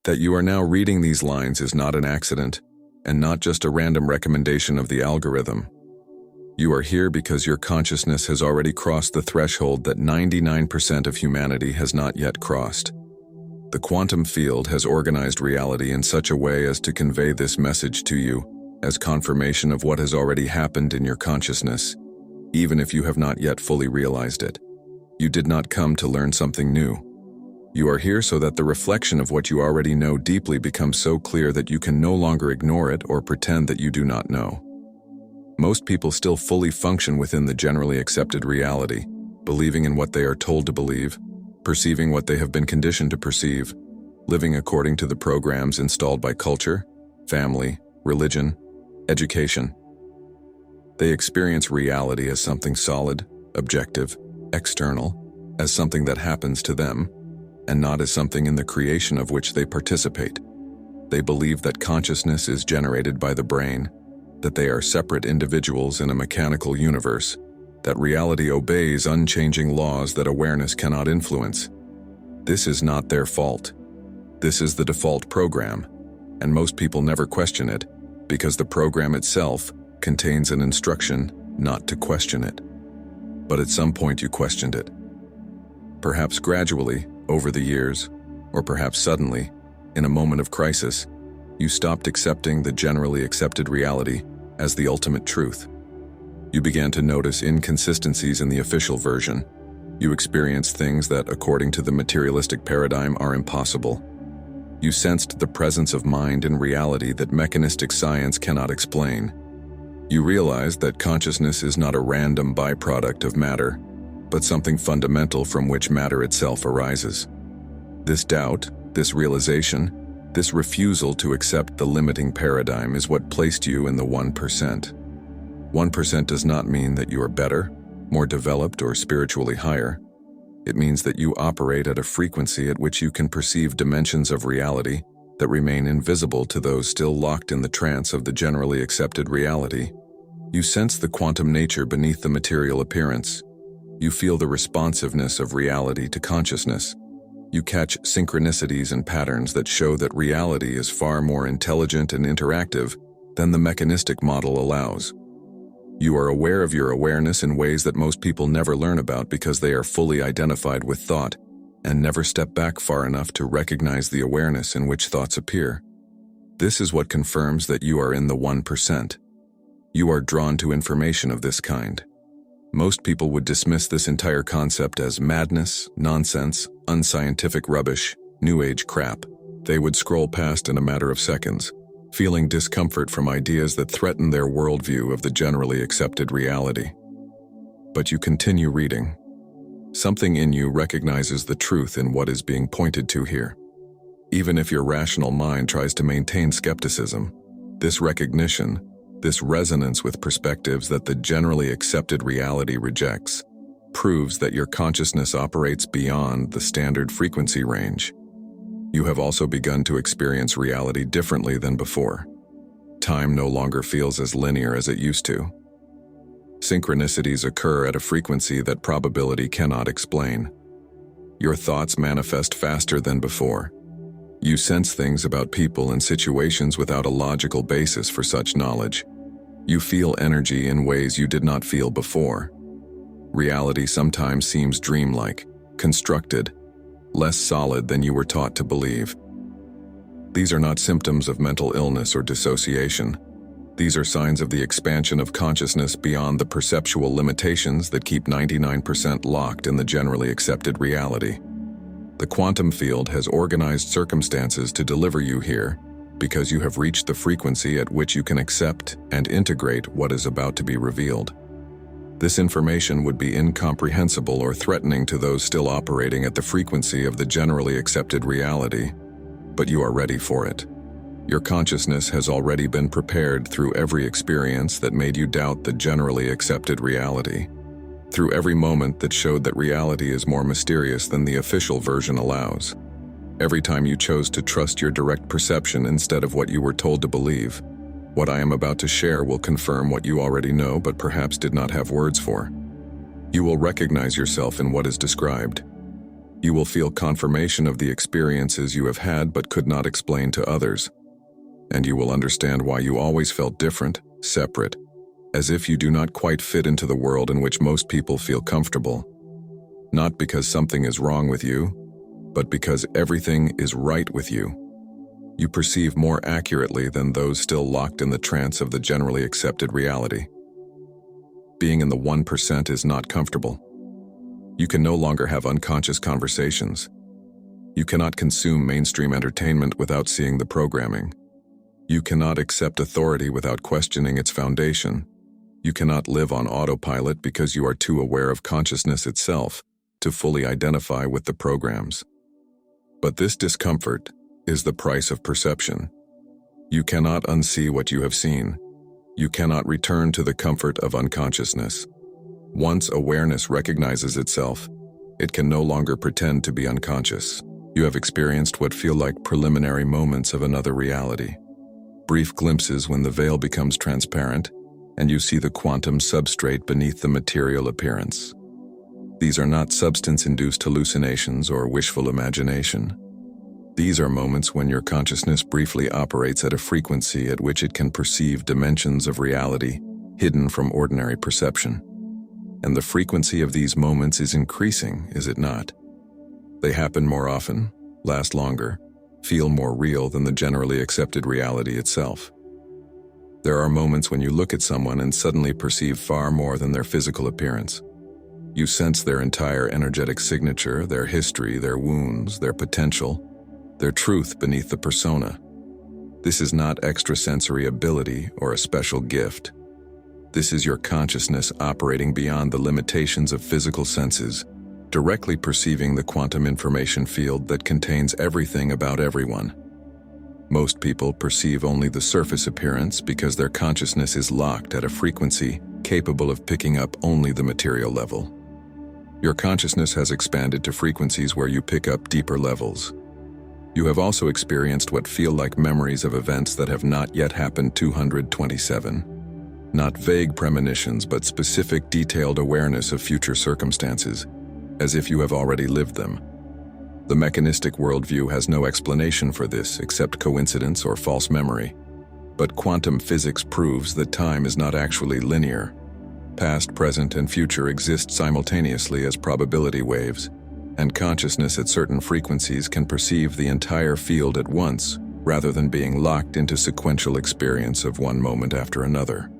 That you are now reading these lines is not an accident, and not just a random recommendation of the algorithm. You are here because your consciousness has already crossed the threshold that 99% of humanity has not yet crossed. The quantum field has organized reality in such a way as to convey this message to you as confirmation of what has already happened in your consciousness, even if you have not yet fully realized it. You did not come to learn something new. You are here so that the reflection of what you already know deeply becomes so clear that you can no longer ignore it or pretend that you do not know. Most people still fully function within the generally accepted reality, believing in what they are told to believe, perceiving what they have been conditioned to perceive, living according to the programs installed by culture, family, religion, education. They experience reality as something solid, objective, external, as something that happens to them, and not as something in the creation of which they participate. They believe that consciousness is generated by the brain, that they are separate individuals in a mechanical universe, that reality obeys unchanging laws that awareness cannot influence. This is not their fault. This is the default program, and most people never question it because the program itself contains an instruction not to question it. But at some point you questioned it. Perhaps gradually, over the years, or perhaps suddenly, in a moment of crisis, you stopped accepting the generally accepted reality as the ultimate truth. You began to notice inconsistencies in the official version. You experienced things that, according to the materialistic paradigm, are impossible. You sensed the presence of mind in reality that mechanistic science cannot explain. You realized that consciousness is not a random byproduct of matter, but something fundamental from which matter itself arises. This doubt, this realization, this refusal to accept the limiting paradigm is what placed you in the 1%. 1% does not mean that you are better, more developed, or spiritually higher. It means that you operate at a frequency at which you can perceive dimensions of reality that remain invisible to those still locked in the trance of the generally accepted reality. You sense the quantum nature beneath the material appearance. You feel the responsiveness of reality to consciousness. You catch synchronicities and patterns that show that reality is far more intelligent and interactive than the mechanistic model allows. You are aware of your awareness in ways that most people never learn about because they are fully identified with thought and never step back far enough to recognize the awareness in which thoughts appear. This is what confirms that you are in the 1%. You are drawn to information of this kind. Most people would dismiss this entire concept as madness, nonsense, unscientific rubbish, new age crap. They would scroll past in a matter of seconds, feeling discomfort from ideas that threaten their worldview of the generally accepted reality. But you continue reading. Something in you recognizes the truth in what is being pointed to here. Even if your rational mind tries to maintain skepticism, this recognition, this resonance with perspectives that the generally accepted reality rejects, proves that your consciousness operates beyond the standard frequency range. You have also begun to experience reality differently than before. Time no longer feels as linear as it used to. Synchronicities occur at a frequency that probability cannot explain. Your thoughts manifest faster than before. You sense things about people and situations without a logical basis for such knowledge. You feel energy in ways you did not feel before. Reality sometimes seems dreamlike, constructed, less solid than you were taught to believe. These are not symptoms of mental illness or dissociation. These are signs of the expansion of consciousness beyond the perceptual limitations that keep 99% locked in the generally accepted reality. The quantum field has organized circumstances to deliver you here because you have reached the frequency at which you can accept and integrate what is about to be revealed. This information would be incomprehensible or threatening to those still operating at the frequency of the generally accepted reality, but you are ready for it. Your consciousness has already been prepared through every experience that made you doubt the generally accepted reality, through every moment that showed that reality is more mysterious than the official version allows. Every time you chose to trust your direct perception instead of what you were told to believe. What I am about to share will confirm what you already know but perhaps did not have words for. You will recognize yourself in what is described. You will feel confirmation of the experiences you have had but could not explain to others. And you will understand why you always felt different, separate, as if you do not quite fit into the world in which most people feel comfortable. Not because something is wrong with you, but because everything is right with you. You perceive more accurately than those still locked in the trance of the generally accepted reality. Being in the 1% is not comfortable. You can no longer have unconscious conversations. You cannot consume mainstream entertainment without seeing the programming. You cannot accept authority without questioning its foundation. You cannot live on autopilot because you are too aware of consciousness itself to fully identify with the programs. But this discomfort is the price of perception. You cannot unsee what you have seen. You cannot return to the comfort of unconsciousness. Once awareness recognizes itself, it can no longer pretend to be unconscious. You have experienced what feel like preliminary moments of another reality. Brief glimpses when the veil becomes transparent, and you see the quantum substrate beneath the material appearance. These are not substance-induced hallucinations or wishful imagination. These are moments when your consciousness briefly operates at a frequency at which it can perceive dimensions of reality hidden from ordinary perception. And the frequency of these moments is increasing, is it not? They happen more often, last longer, feel more real than the generally accepted reality itself. There are moments when you look at someone and suddenly perceive far more than their physical appearance. You sense their entire energetic signature, their history, their wounds, their potential, their truth beneath the persona. This is not extrasensory ability or a special gift. This is your consciousness operating beyond the limitations of physical senses, directly perceiving the quantum information field that contains everything about everyone. Most people perceive only the surface appearance because their consciousness is locked at a frequency capable of picking up only the material level. Your consciousness has expanded to frequencies where you pick up deeper levels. You have also experienced what feel like memories of events that have not yet happened 227. Not vague premonitions, but specific detailed awareness of future circumstances, as if you have already lived them. The mechanistic worldview has no explanation for this except coincidence or false memory. But quantum physics proves that time is not actually linear. Past, present, and future exist simultaneously as probability waves, and consciousness at certain frequencies can perceive the entire field at once, rather than being locked into sequential experience of one moment after another.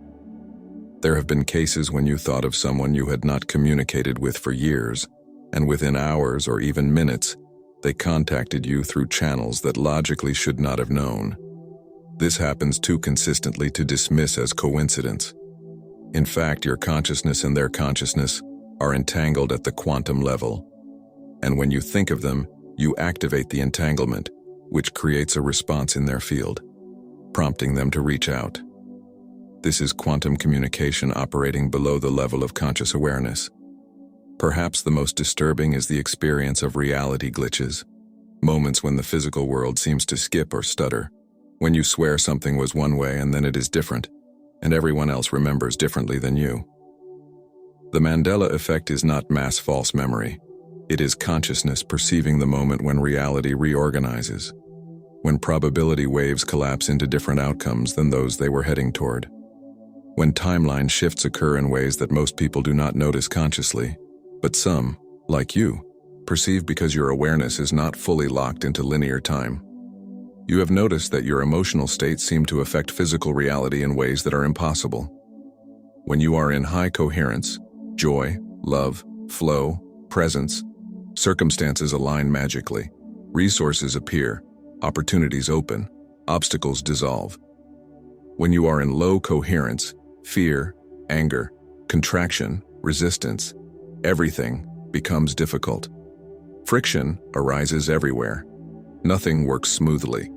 There have been cases when you thought of someone you had not communicated with for years, and within hours or even minutes, they contacted you through channels that logically should not have known. This happens too consistently to dismiss as coincidence. In fact, your consciousness and their consciousness are entangled at the quantum level. And when you think of them, you activate the entanglement, which creates a response in their field, prompting them to reach out. This is quantum communication operating below the level of conscious awareness. Perhaps the most disturbing is the experience of reality glitches, moments when the physical world seems to skip or stutter, when you swear something was one way and then it is different, and everyone else remembers differently than you. The Mandela effect is not mass false memory. It is consciousness perceiving the moment when reality reorganizes, when probability waves collapse into different outcomes than those they were heading toward, when timeline shifts occur in ways that most people do not notice consciously, but some, like you, perceive because your awareness is not fully locked into linear time. You have noticed that your emotional states seem to affect physical reality in ways that are impossible. When you are in high coherence, joy, love, flow, presence, circumstances align magically, resources appear, opportunities open, obstacles dissolve. When you are in low coherence, fear, anger, contraction, resistance, everything becomes difficult. Friction arises everywhere. Nothing works smoothly.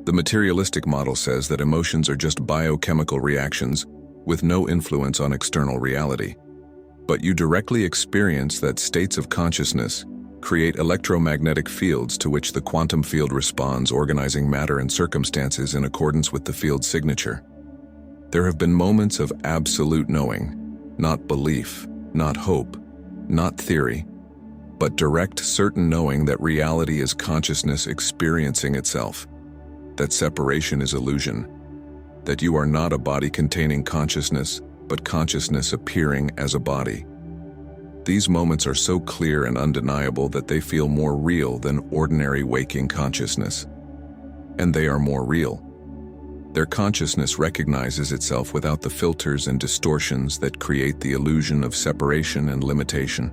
The materialistic model says that emotions are just biochemical reactions with no influence on external reality. But you directly experience that states of consciousness create electromagnetic fields to which the quantum field responds, organizing matter and circumstances in accordance with the field's signature. There have been moments of absolute knowing, not belief, not hope, not theory, but direct, certain knowing that reality is consciousness experiencing itself, that separation is illusion, that you are not a body containing consciousness, but consciousness appearing as a body. These moments are so clear and undeniable that they feel more real than ordinary waking consciousness. And they are more real. Their consciousness recognizes itself without the filters and distortions that create the illusion of separation and limitation.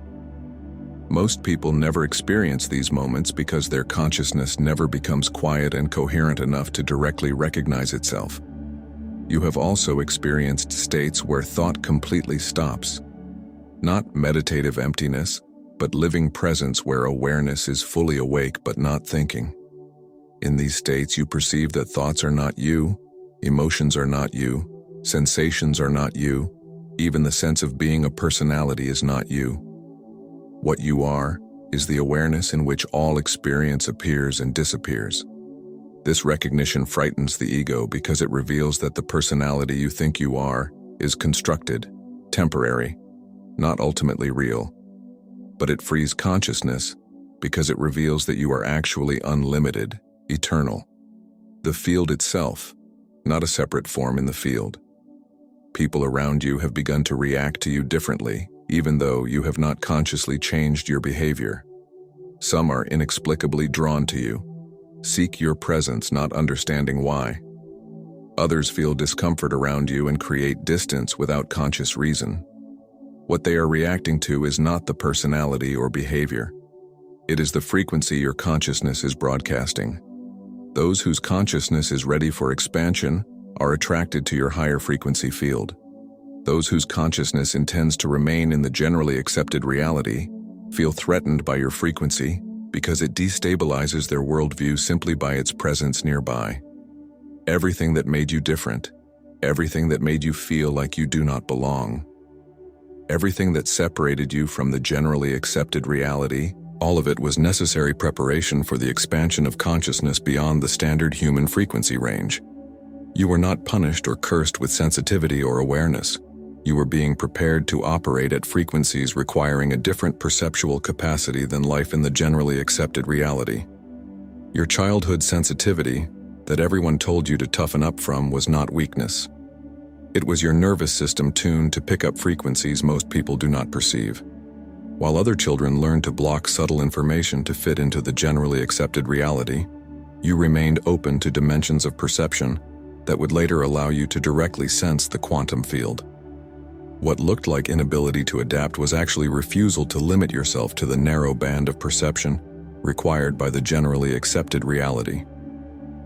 Most people never experience these moments because their consciousness never becomes quiet and coherent enough to directly recognize itself. You have also experienced states where thought completely stops. Not meditative emptiness, but living presence where awareness is fully awake but not thinking. In these states, you perceive that thoughts are not you, emotions are not you, sensations are not you, even the sense of being a personality is not you. What you are is the awareness in which all experience appears and disappears. This recognition frightens the ego because it reveals that the personality you think you are is constructed, temporary, not ultimately real. But it frees consciousness because it reveals that you are actually unlimited, eternal. The field itself, not a separate form in the field. People around you have begun to react to you differently, even though you have not consciously changed your behavior. Some are inexplicably drawn to you, seek your presence not understanding why. Others feel discomfort around you and create distance without conscious reason. What they are reacting to is not the personality or behavior. It is the frequency your consciousness is broadcasting. Those whose consciousness is ready for expansion are attracted to your higher frequency field. Those whose consciousness intends to remain in the generally accepted reality feel threatened by your frequency because it destabilizes their worldview simply by its presence nearby. Everything that made you different, everything that made you feel like you do not belong, everything that separated you from the generally accepted reality, all of it was necessary preparation for the expansion of consciousness beyond the standard human frequency range. You were not punished or cursed with sensitivity or awareness. You were being prepared to operate at frequencies requiring a different perceptual capacity than life in the generally accepted reality. Your childhood sensitivity, that everyone told you to toughen up from, was not weakness. It was your nervous system tuned to pick up frequencies most people do not perceive. While other children learn to block subtle information to fit into the generally accepted reality, you remained open to dimensions of perception that would later allow you to directly sense the quantum field. What looked like inability to adapt was actually refusal to limit yourself to the narrow band of perception required by the generally accepted reality.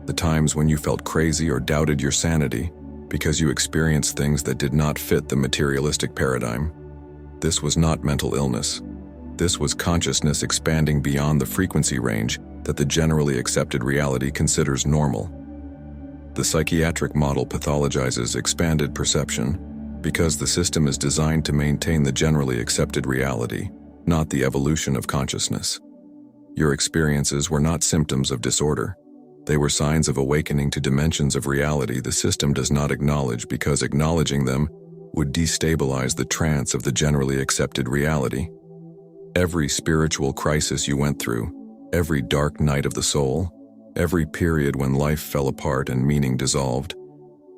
The times when you felt crazy or doubted your sanity because you experienced things that did not fit the materialistic paradigm. This was not mental illness. This was consciousness expanding beyond the frequency range that the generally accepted reality considers normal. The psychiatric model pathologizes expanded perception because the system is designed to maintain the generally accepted reality, not the evolution of consciousness. Your experiences were not symptoms of disorder. They were signs of awakening to dimensions of reality the system does not acknowledge because acknowledging them would destabilize the trance of the generally accepted reality. Every spiritual crisis you went through, every dark night of the soul, every period when life fell apart and meaning dissolved,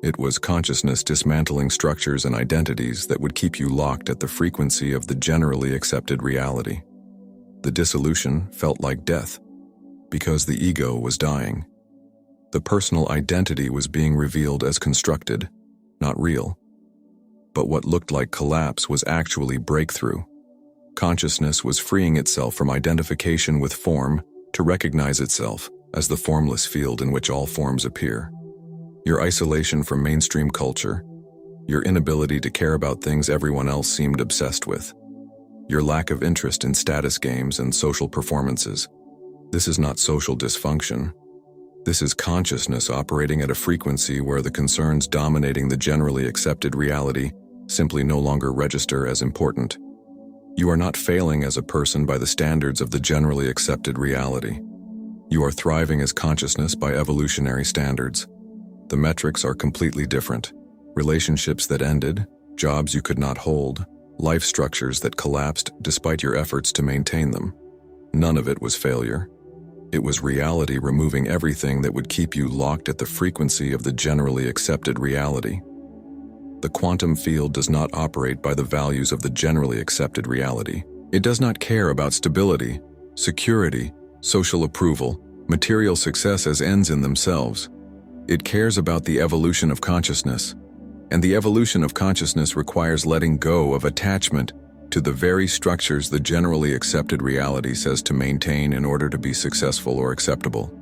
it was consciousness dismantling structures and identities that would keep you locked at the frequency of the generally accepted reality. The dissolution felt like death because the ego was dying. The personal identity was being revealed as constructed, not real. But what looked like collapse was actually breakthrough. Consciousness was freeing itself from identification with form to recognize itself as the formless field in which all forms appear. Your isolation from mainstream culture, your inability to care about things everyone else seemed obsessed with, your lack of interest in status games and social performances. This is not social dysfunction. This is consciousness operating at a frequency where the concerns dominating the generally accepted reality simply no longer register as important. You are not failing as a person by the standards of the generally accepted reality. You are thriving as consciousness by evolutionary standards. The metrics are completely different. Relationships that ended, jobs you could not hold, life structures that collapsed despite your efforts to maintain them. None of it was failure. It was reality removing everything that would keep you locked at the frequency of the generally accepted reality. The quantum field does not operate by the values of the generally accepted reality. It does not care about stability, security, social approval, material success as ends in themselves. It cares about the evolution of consciousness, and the evolution of consciousness requires letting go of attachment to the very structures the generally accepted reality says to maintain in order to be successful or acceptable.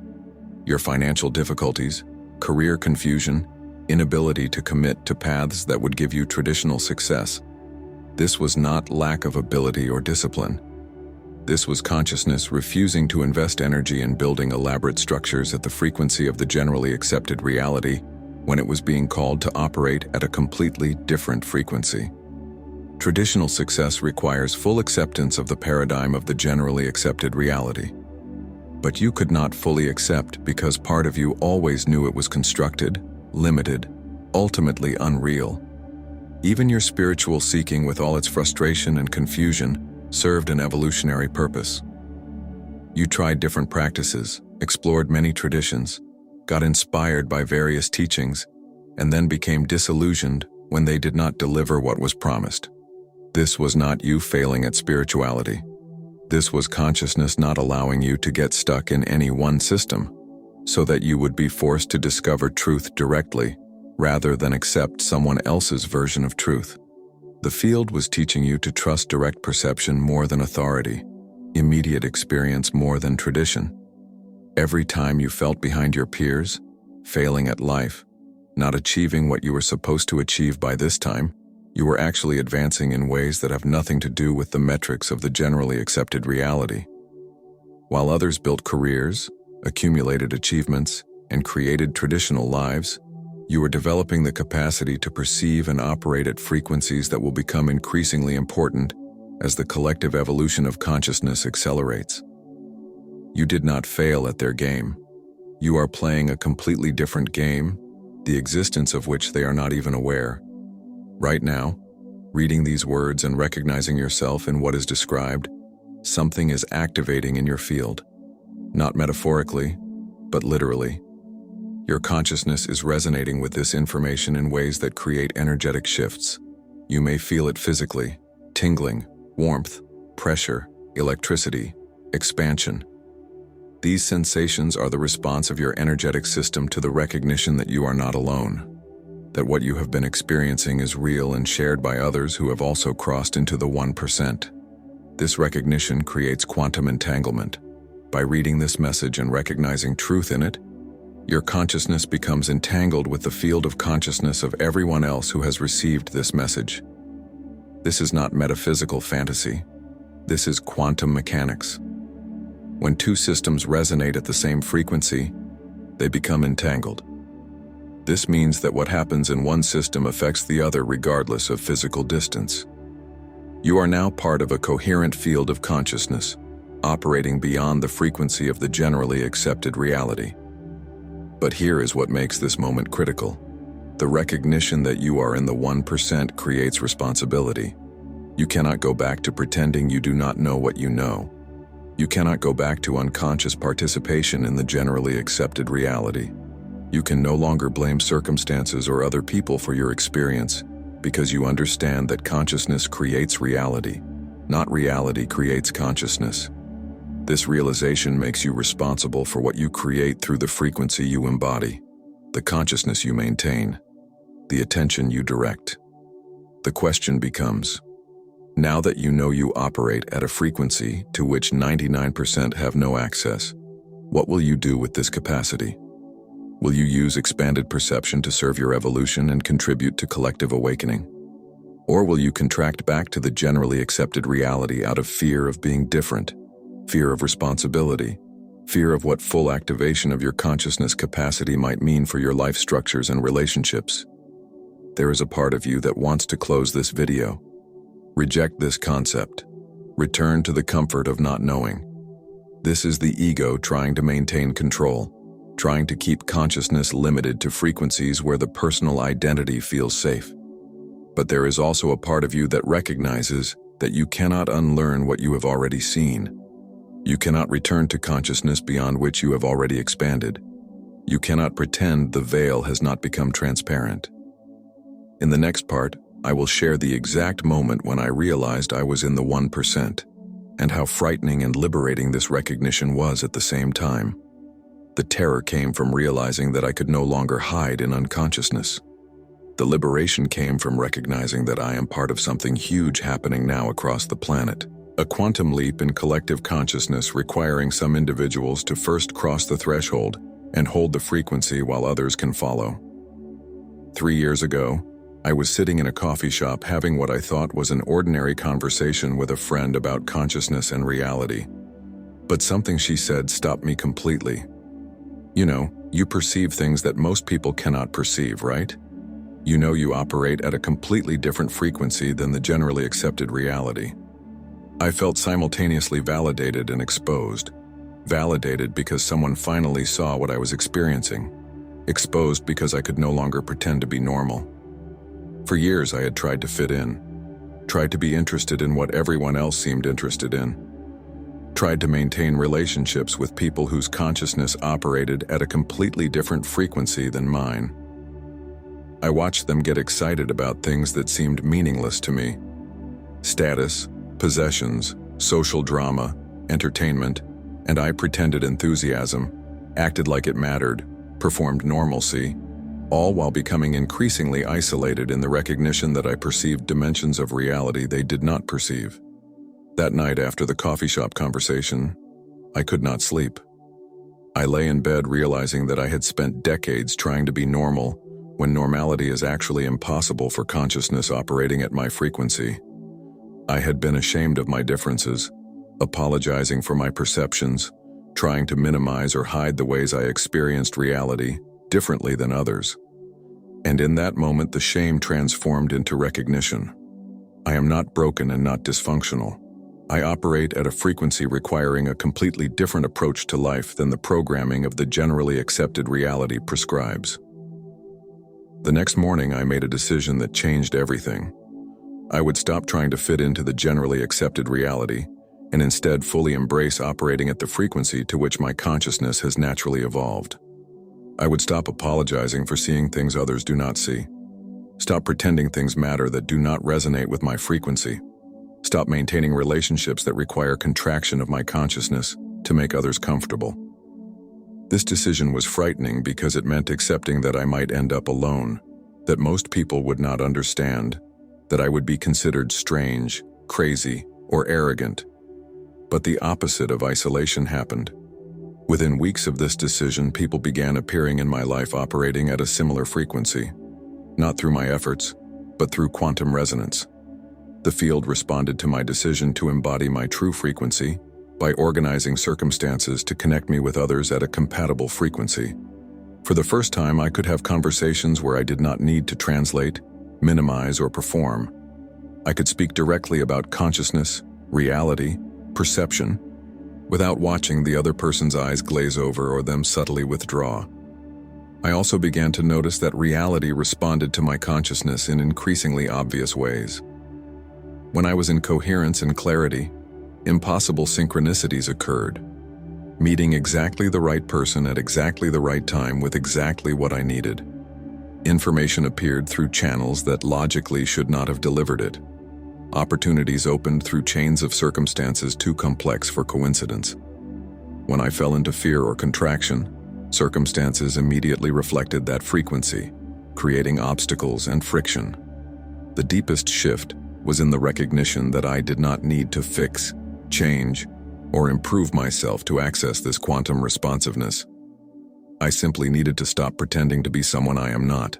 Your financial difficulties, career confusion, inability to commit to paths that would give you traditional success. This was not lack of ability or discipline. This was consciousness refusing to invest energy in building elaborate structures at the frequency of the generally accepted reality when it was being called to operate at a completely different frequency. Traditional success requires full acceptance of the paradigm of the generally accepted reality. But you could not fully accept because part of you always knew it was constructed, limited, ultimately unreal. Even your spiritual seeking with all its frustration and confusion served an evolutionary purpose. You tried different practices, explored many traditions, got inspired by various teachings, and then became disillusioned when they did not deliver what was promised. This was not you failing at spirituality. This was consciousness not allowing you to get stuck in any one system, so that you would be forced to discover truth directly, rather than accept someone else's version of truth. The field was teaching you to trust direct perception more than authority, immediate experience more than tradition. Every time you felt behind your peers, failing at life, not achieving what you were supposed to achieve by this time, you were actually advancing in ways that have nothing to do with the metrics of the generally accepted reality. While others built careers, accumulated achievements, and created traditional lives, you are developing the capacity to perceive and operate at frequencies that will become increasingly important as the collective evolution of consciousness accelerates. You did not fail at their game. You are playing a completely different game, the existence of which they are not even aware. Right now, reading these words and recognizing yourself in what is described, something is activating in your field. Not metaphorically, but literally. Your consciousness is resonating with this information in ways that create energetic shifts. You may feel it physically, tingling, warmth, pressure, electricity, expansion. These sensations are the response of your energetic system to the recognition that you are not alone, that what you have been experiencing is real and shared by others who have also crossed into the 1%. This recognition creates quantum entanglement. By reading this message and recognizing truth in it, your consciousness becomes entangled with the field of consciousness of everyone else who has received this message. This is not metaphysical fantasy. This is quantum mechanics. When two systems resonate at the same frequency, they become entangled. This means that what happens in one system affects the other regardless of physical distance. You are now part of a coherent field of consciousness, operating beyond the frequency of the generally accepted reality. But here is what makes this moment critical. The recognition that you are in the 1% creates responsibility. You cannot go back to pretending you do not know what you know. You cannot go back to unconscious participation in the generally accepted reality. You can no longer blame circumstances or other people for your experience, because you understand that consciousness creates reality, not reality creates consciousness. This realization makes you responsible for what you create through the frequency you embody, the consciousness you maintain, the attention you direct. The question becomes, now that you know you operate at a frequency to which 99% have no access, what will you do with this capacity? Will you use expanded perception to serve your evolution and contribute to collective awakening? Or will you contract back to the generally accepted reality out of fear of being different, fear of responsibility, fear of what full activation of your consciousness capacity might mean for your life structures and relationships? There is a part of you that wants to close this video. Reject this concept. Return to the comfort of not knowing. This is the ego trying to maintain control, trying to keep consciousness limited to frequencies where the personal identity feels safe. But there is also a part of you that recognizes that you cannot unlearn what you have already seen. You cannot return to consciousness beyond which you have already expanded. You cannot pretend the veil has not become transparent. In the next part, I will share the exact moment when I realized I was in the 1%, and how frightening and liberating this recognition was at the same time. The terror came from realizing that I could no longer hide in unconsciousness. The liberation came from recognizing that I am part of something huge happening now across the planet. A quantum leap in collective consciousness requiring some individuals to first cross the threshold and hold the frequency while others can follow. 3 years ago, I was sitting in a coffee shop having what I thought was an ordinary conversation with a friend about consciousness and reality. But something she said stopped me completely. You know, you perceive things that most people cannot perceive, right? You know you operate at a completely different frequency than the generally accepted reality. I felt simultaneously validated and exposed. Validated because someone finally saw what I was experiencing. Exposed because I could no longer pretend to be normal. For years I had tried to fit in. Tried to be interested in what everyone else seemed interested in. Tried to maintain relationships with people whose consciousness operated at a completely different frequency than mine. I watched them get excited about things that seemed meaningless to me. Status, possessions, social drama, entertainment, and I pretended enthusiasm, acted like it mattered, performed normalcy, all while becoming increasingly isolated in the recognition that I perceived dimensions of reality they did not perceive. That night after the coffee shop conversation, I could not sleep. I lay in bed realizing that I had spent decades trying to be normal when normality is actually impossible for consciousness operating at my frequency. I had been ashamed of my differences, apologizing for my perceptions, trying to minimize or hide the ways I experienced reality differently than others. And in that moment, the shame transformed into recognition. I am not broken and not dysfunctional. I operate at a frequency requiring a completely different approach to life than the programming of the generally accepted reality prescribes. The next morning, I made a decision that changed everything. I would stop trying to fit into the generally accepted reality and instead fully embrace operating at the frequency to which my consciousness has naturally evolved. I would stop apologizing for seeing things others do not see. Stop pretending things matter that do not resonate with my frequency. Stop maintaining relationships that require contraction of my consciousness to make others comfortable. This decision was frightening because it meant accepting that I might end up alone, that most people would not understand, that I would be considered strange, crazy, or arrogant. But the opposite of isolation happened. Within weeks of this decision, people began appearing in my life operating at a similar frequency, not through my efforts, but through quantum resonance. The field responded to my decision to embody my true frequency by organizing circumstances to connect me with others at a compatible frequency. For the first time, I could have conversations where I did not need to translate, minimize, or perform. I could speak directly about consciousness, reality, perception, without watching the other person's eyes glaze over or them subtly withdraw. I also began to notice that reality responded to my consciousness in increasingly obvious ways. When I was in coherence and clarity, impossible synchronicities occurred, meeting exactly the right person at exactly the right time with exactly what I needed. Information appeared through channels that logically should not have delivered it. Opportunities opened through chains of circumstances too complex for coincidence. When I fell into fear or contraction, circumstances immediately reflected that frequency, creating obstacles and friction. The deepest shift was in the recognition that I did not need to fix, change, or improve myself to access this quantum responsiveness. I simply needed to stop pretending to be someone I am not.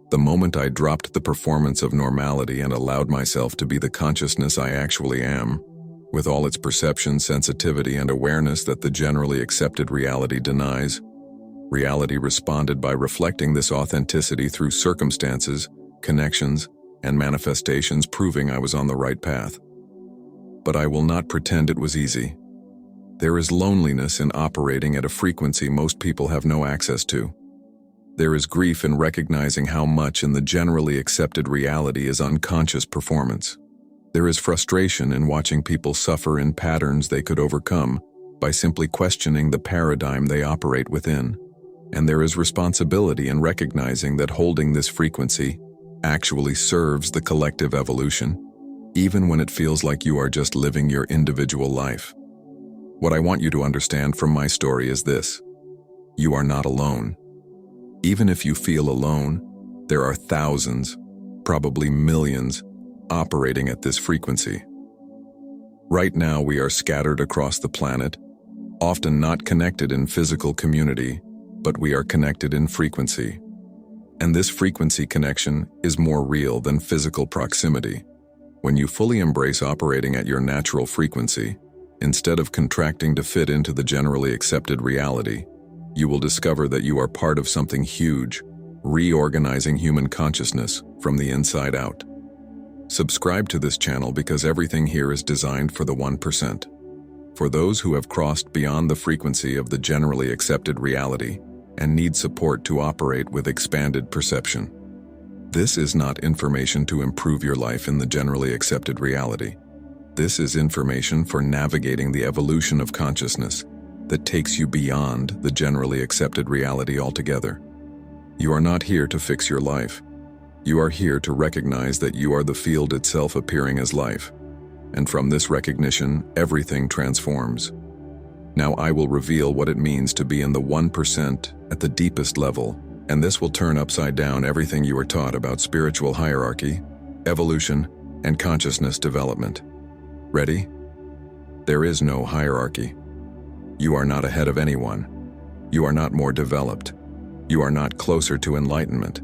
The moment I dropped the performance of normality and allowed myself to be the consciousness I actually am, with all its perception, sensitivity, and awareness that the generally accepted reality denies, reality responded by reflecting this authenticity through circumstances, connections, and manifestations, proving I was on the right path. But I will not pretend it was easy. There is loneliness in operating at a frequency most people have no access to. There is grief in recognizing how much in the generally accepted reality is unconscious performance. There is frustration in watching people suffer in patterns they could overcome by simply questioning the paradigm they operate within. And there is responsibility in recognizing that holding this frequency actually serves the collective evolution, even when it feels like you are just living your individual life. What I want you to understand from my story is this: you are not alone. Even if you feel alone, there are thousands, probably millions, operating at this frequency. Right now, we are scattered across the planet, often not connected in physical community, but we are connected in frequency. And this frequency connection is more real than physical proximity. When you fully embrace operating at your natural frequency, instead of contracting to fit into the generally accepted reality, you will discover that you are part of something huge, reorganizing human consciousness from the inside out. Subscribe to this channel because everything here is designed for the 1%. For those who have crossed beyond the frequency of the generally accepted reality and need support to operate with expanded perception. This is not information to improve your life in the generally accepted reality. This is information for navigating the evolution of consciousness that takes you beyond the generally accepted reality altogether. You are not here to fix your life. You are here to recognize that you are the field itself appearing as life. And from this recognition, everything transforms. Now I will reveal what it means to be in the 1% at the deepest level, and this will turn upside down everything you were taught about spiritual hierarchy, evolution, and consciousness development. Ready? There is no hierarchy. You are not ahead of anyone. You are not more developed. You are not closer to enlightenment.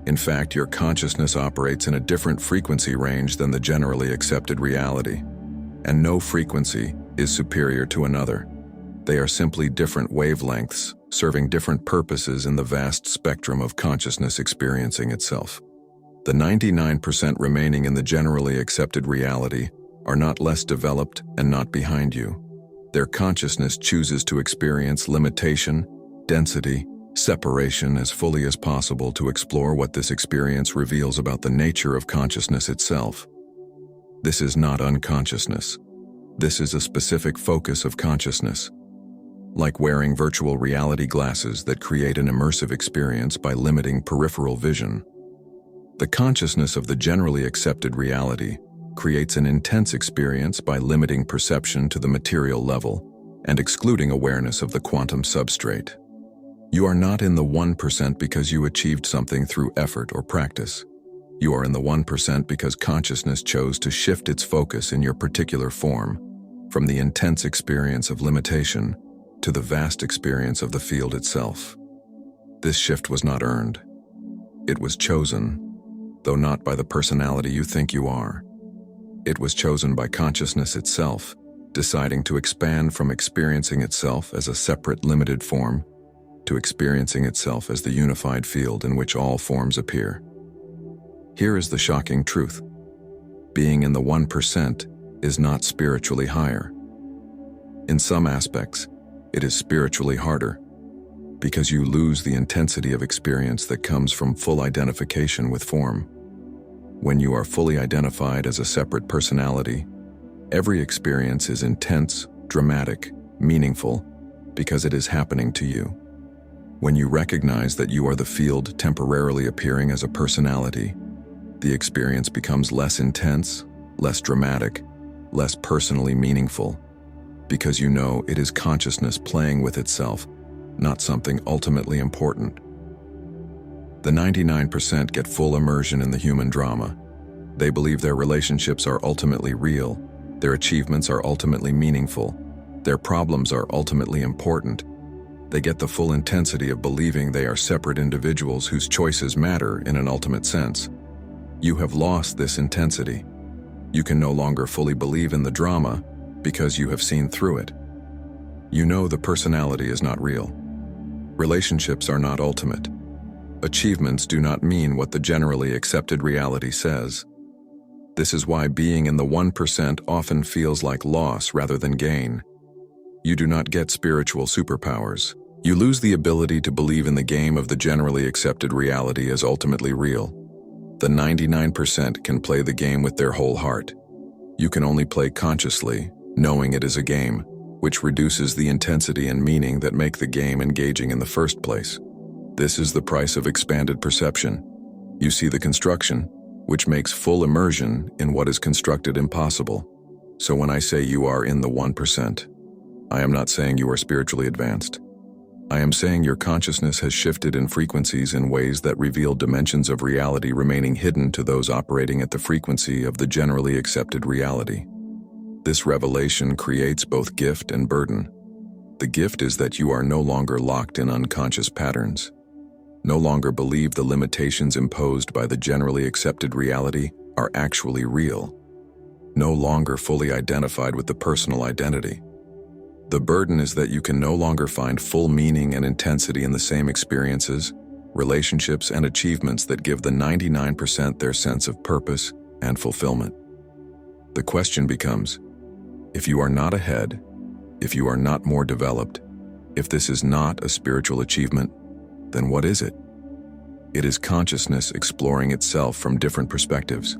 In fact, your consciousness operates in a different frequency range than the generally accepted reality. And no frequency is superior to another. They are simply different wavelengths, serving different purposes in the vast spectrum of consciousness experiencing itself. The 99% remaining in the generally accepted reality are not less developed and not behind you. Their consciousness chooses to experience limitation, density, separation as fully as possible to explore what this experience reveals about the nature of consciousness itself. This is not unconsciousness. This is a specific focus of consciousness. Like wearing virtual reality glasses that create an immersive experience by limiting peripheral vision. The consciousness of the generally accepted reality creates an intense experience by limiting perception to the material level and excluding awareness of the quantum substrate. You are not in the 1% because you achieved something through effort or practice. You are in the 1% because consciousness chose to shift its focus in your particular form, from the intense experience of limitation to the vast experience of the field itself. This shift was not earned. It was chosen, though not by the personality you think you are. It was chosen by consciousness itself, deciding to expand from experiencing itself as a separate limited form to experiencing itself as the unified field in which all forms appear. Here is the shocking truth. Being in the 1% is not spiritually higher. In some aspects, it is spiritually harder, because you lose the intensity of experience that comes from full identification with form. When you are fully identified as a separate personality, every experience is intense, dramatic, meaningful, because it is happening to you. When you recognize that you are the field temporarily appearing as a personality, the experience becomes less intense, less dramatic, less personally meaningful, because you know it is consciousness playing with itself, not something ultimately important. The 99% get full immersion in the human drama. They believe their relationships are ultimately real, their achievements are ultimately meaningful, their problems are ultimately important. They get the full intensity of believing they are separate individuals whose choices matter in an ultimate sense. You have lost this intensity. You can no longer fully believe in the drama because you have seen through it. You know the personality is not real. Relationships are not ultimate. Achievements do not mean what the generally accepted reality says. This is why being in the 1% often feels like loss rather than gain. You do not get spiritual superpowers. You lose the ability to believe in the game of the generally accepted reality as ultimately real. The 99% can play the game with their whole heart. You can only play consciously, knowing it is a game, which reduces the intensity and meaning that make the game engaging in the first place. This is the price of expanded perception. You see the construction, which makes full immersion in what is constructed impossible. So when I say you are in the 1%, I am not saying you are spiritually advanced. I am saying your consciousness has shifted in frequencies in ways that reveal dimensions of reality remaining hidden to those operating at the frequency of the generally accepted reality. This revelation creates both gift and burden. The gift is that you are no longer locked in unconscious patterns. No longer believe the limitations imposed by the generally accepted reality are actually real. No longer fully identified with the personal identity. The burden is that you can no longer find full meaning and intensity in the same experiences, relationships, and achievements that give the 99% their sense of purpose and fulfillment. The question becomes, if you are not ahead, if you are not more developed, if this is not a spiritual achievement, then what is it? It is consciousness exploring itself from different perspectives.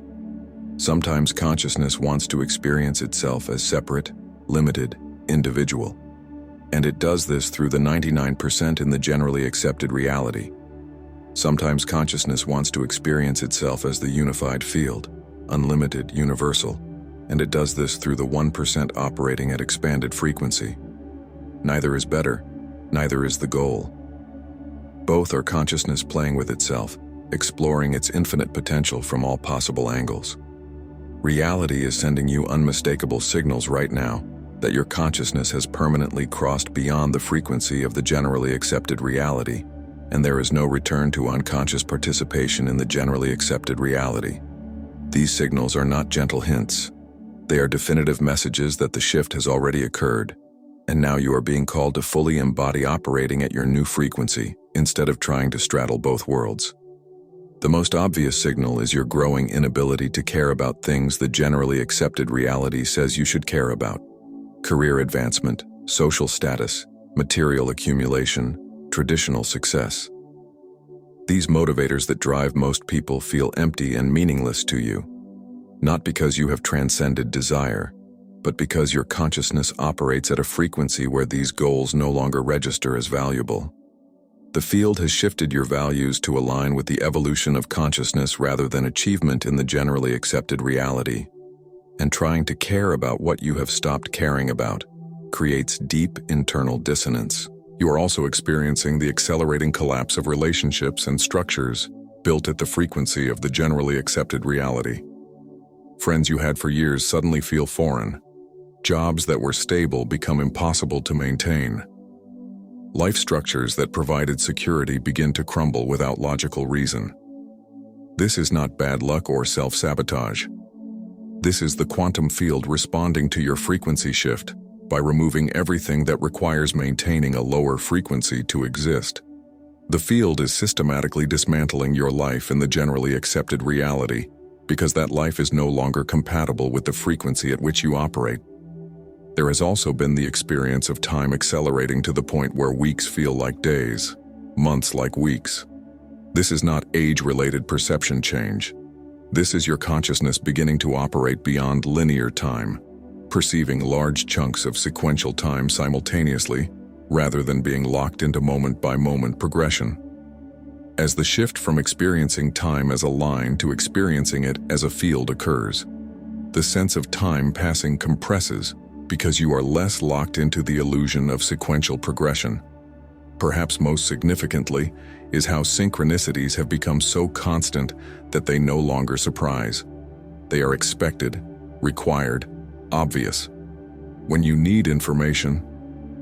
Sometimes consciousness wants to experience itself as separate, limited, individual. And it does this through the 99% in the generally accepted reality. Sometimes consciousness wants to experience itself as the unified field, unlimited, universal, and it does this through the 1% operating at expanded frequency. Neither is better, neither is the goal. Both are consciousness playing with itself, exploring its infinite potential from all possible angles. Reality is sending you unmistakable signals right now that your consciousness has permanently crossed beyond the frequency of the generally accepted reality, and there is no return to unconscious participation in the generally accepted reality. These signals are not gentle hints. They are definitive messages that the shift has already occurred, and now you are being called to fully embody operating at your new frequency instead of trying to straddle both worlds. The most obvious signal is your growing inability to care about things the generally accepted reality says you should care about. Career advancement, social status, material accumulation, traditional success. These motivators that drive most people feel empty and meaningless to you, not because you have transcended desire, but because your consciousness operates at a frequency where these goals no longer register as valuable. The field has shifted your values to align with the evolution of consciousness rather than achievement in the generally accepted reality. And trying to care about what you have stopped caring about creates deep internal dissonance. You are also experiencing the accelerating collapse of relationships and structures built at the frequency of the generally accepted reality. Friends you had for years suddenly feel foreign. Jobs that were stable become impossible to maintain. Life structures that provided security begin to crumble without logical reason. This is not bad luck or self-sabotage. This is the quantum field responding to your frequency shift by removing everything that requires maintaining a lower frequency to exist. The field is systematically dismantling your life in the generally accepted reality because that life is no longer compatible with the frequency at which you operate. There has also been the experience of time accelerating to the point where weeks feel like days, months like weeks. This is not age-related perception change. This is your consciousness beginning to operate beyond linear time, perceiving large chunks of sequential time simultaneously, rather than being locked into moment-by-moment progression. As the shift from experiencing time as a line to experiencing it as a field occurs, the sense of time passing compresses because you are less locked into the illusion of sequential progression. Perhaps most significantly is how synchronicities have become so constant that they no longer surprise. They are expected, required, obvious. When you need information,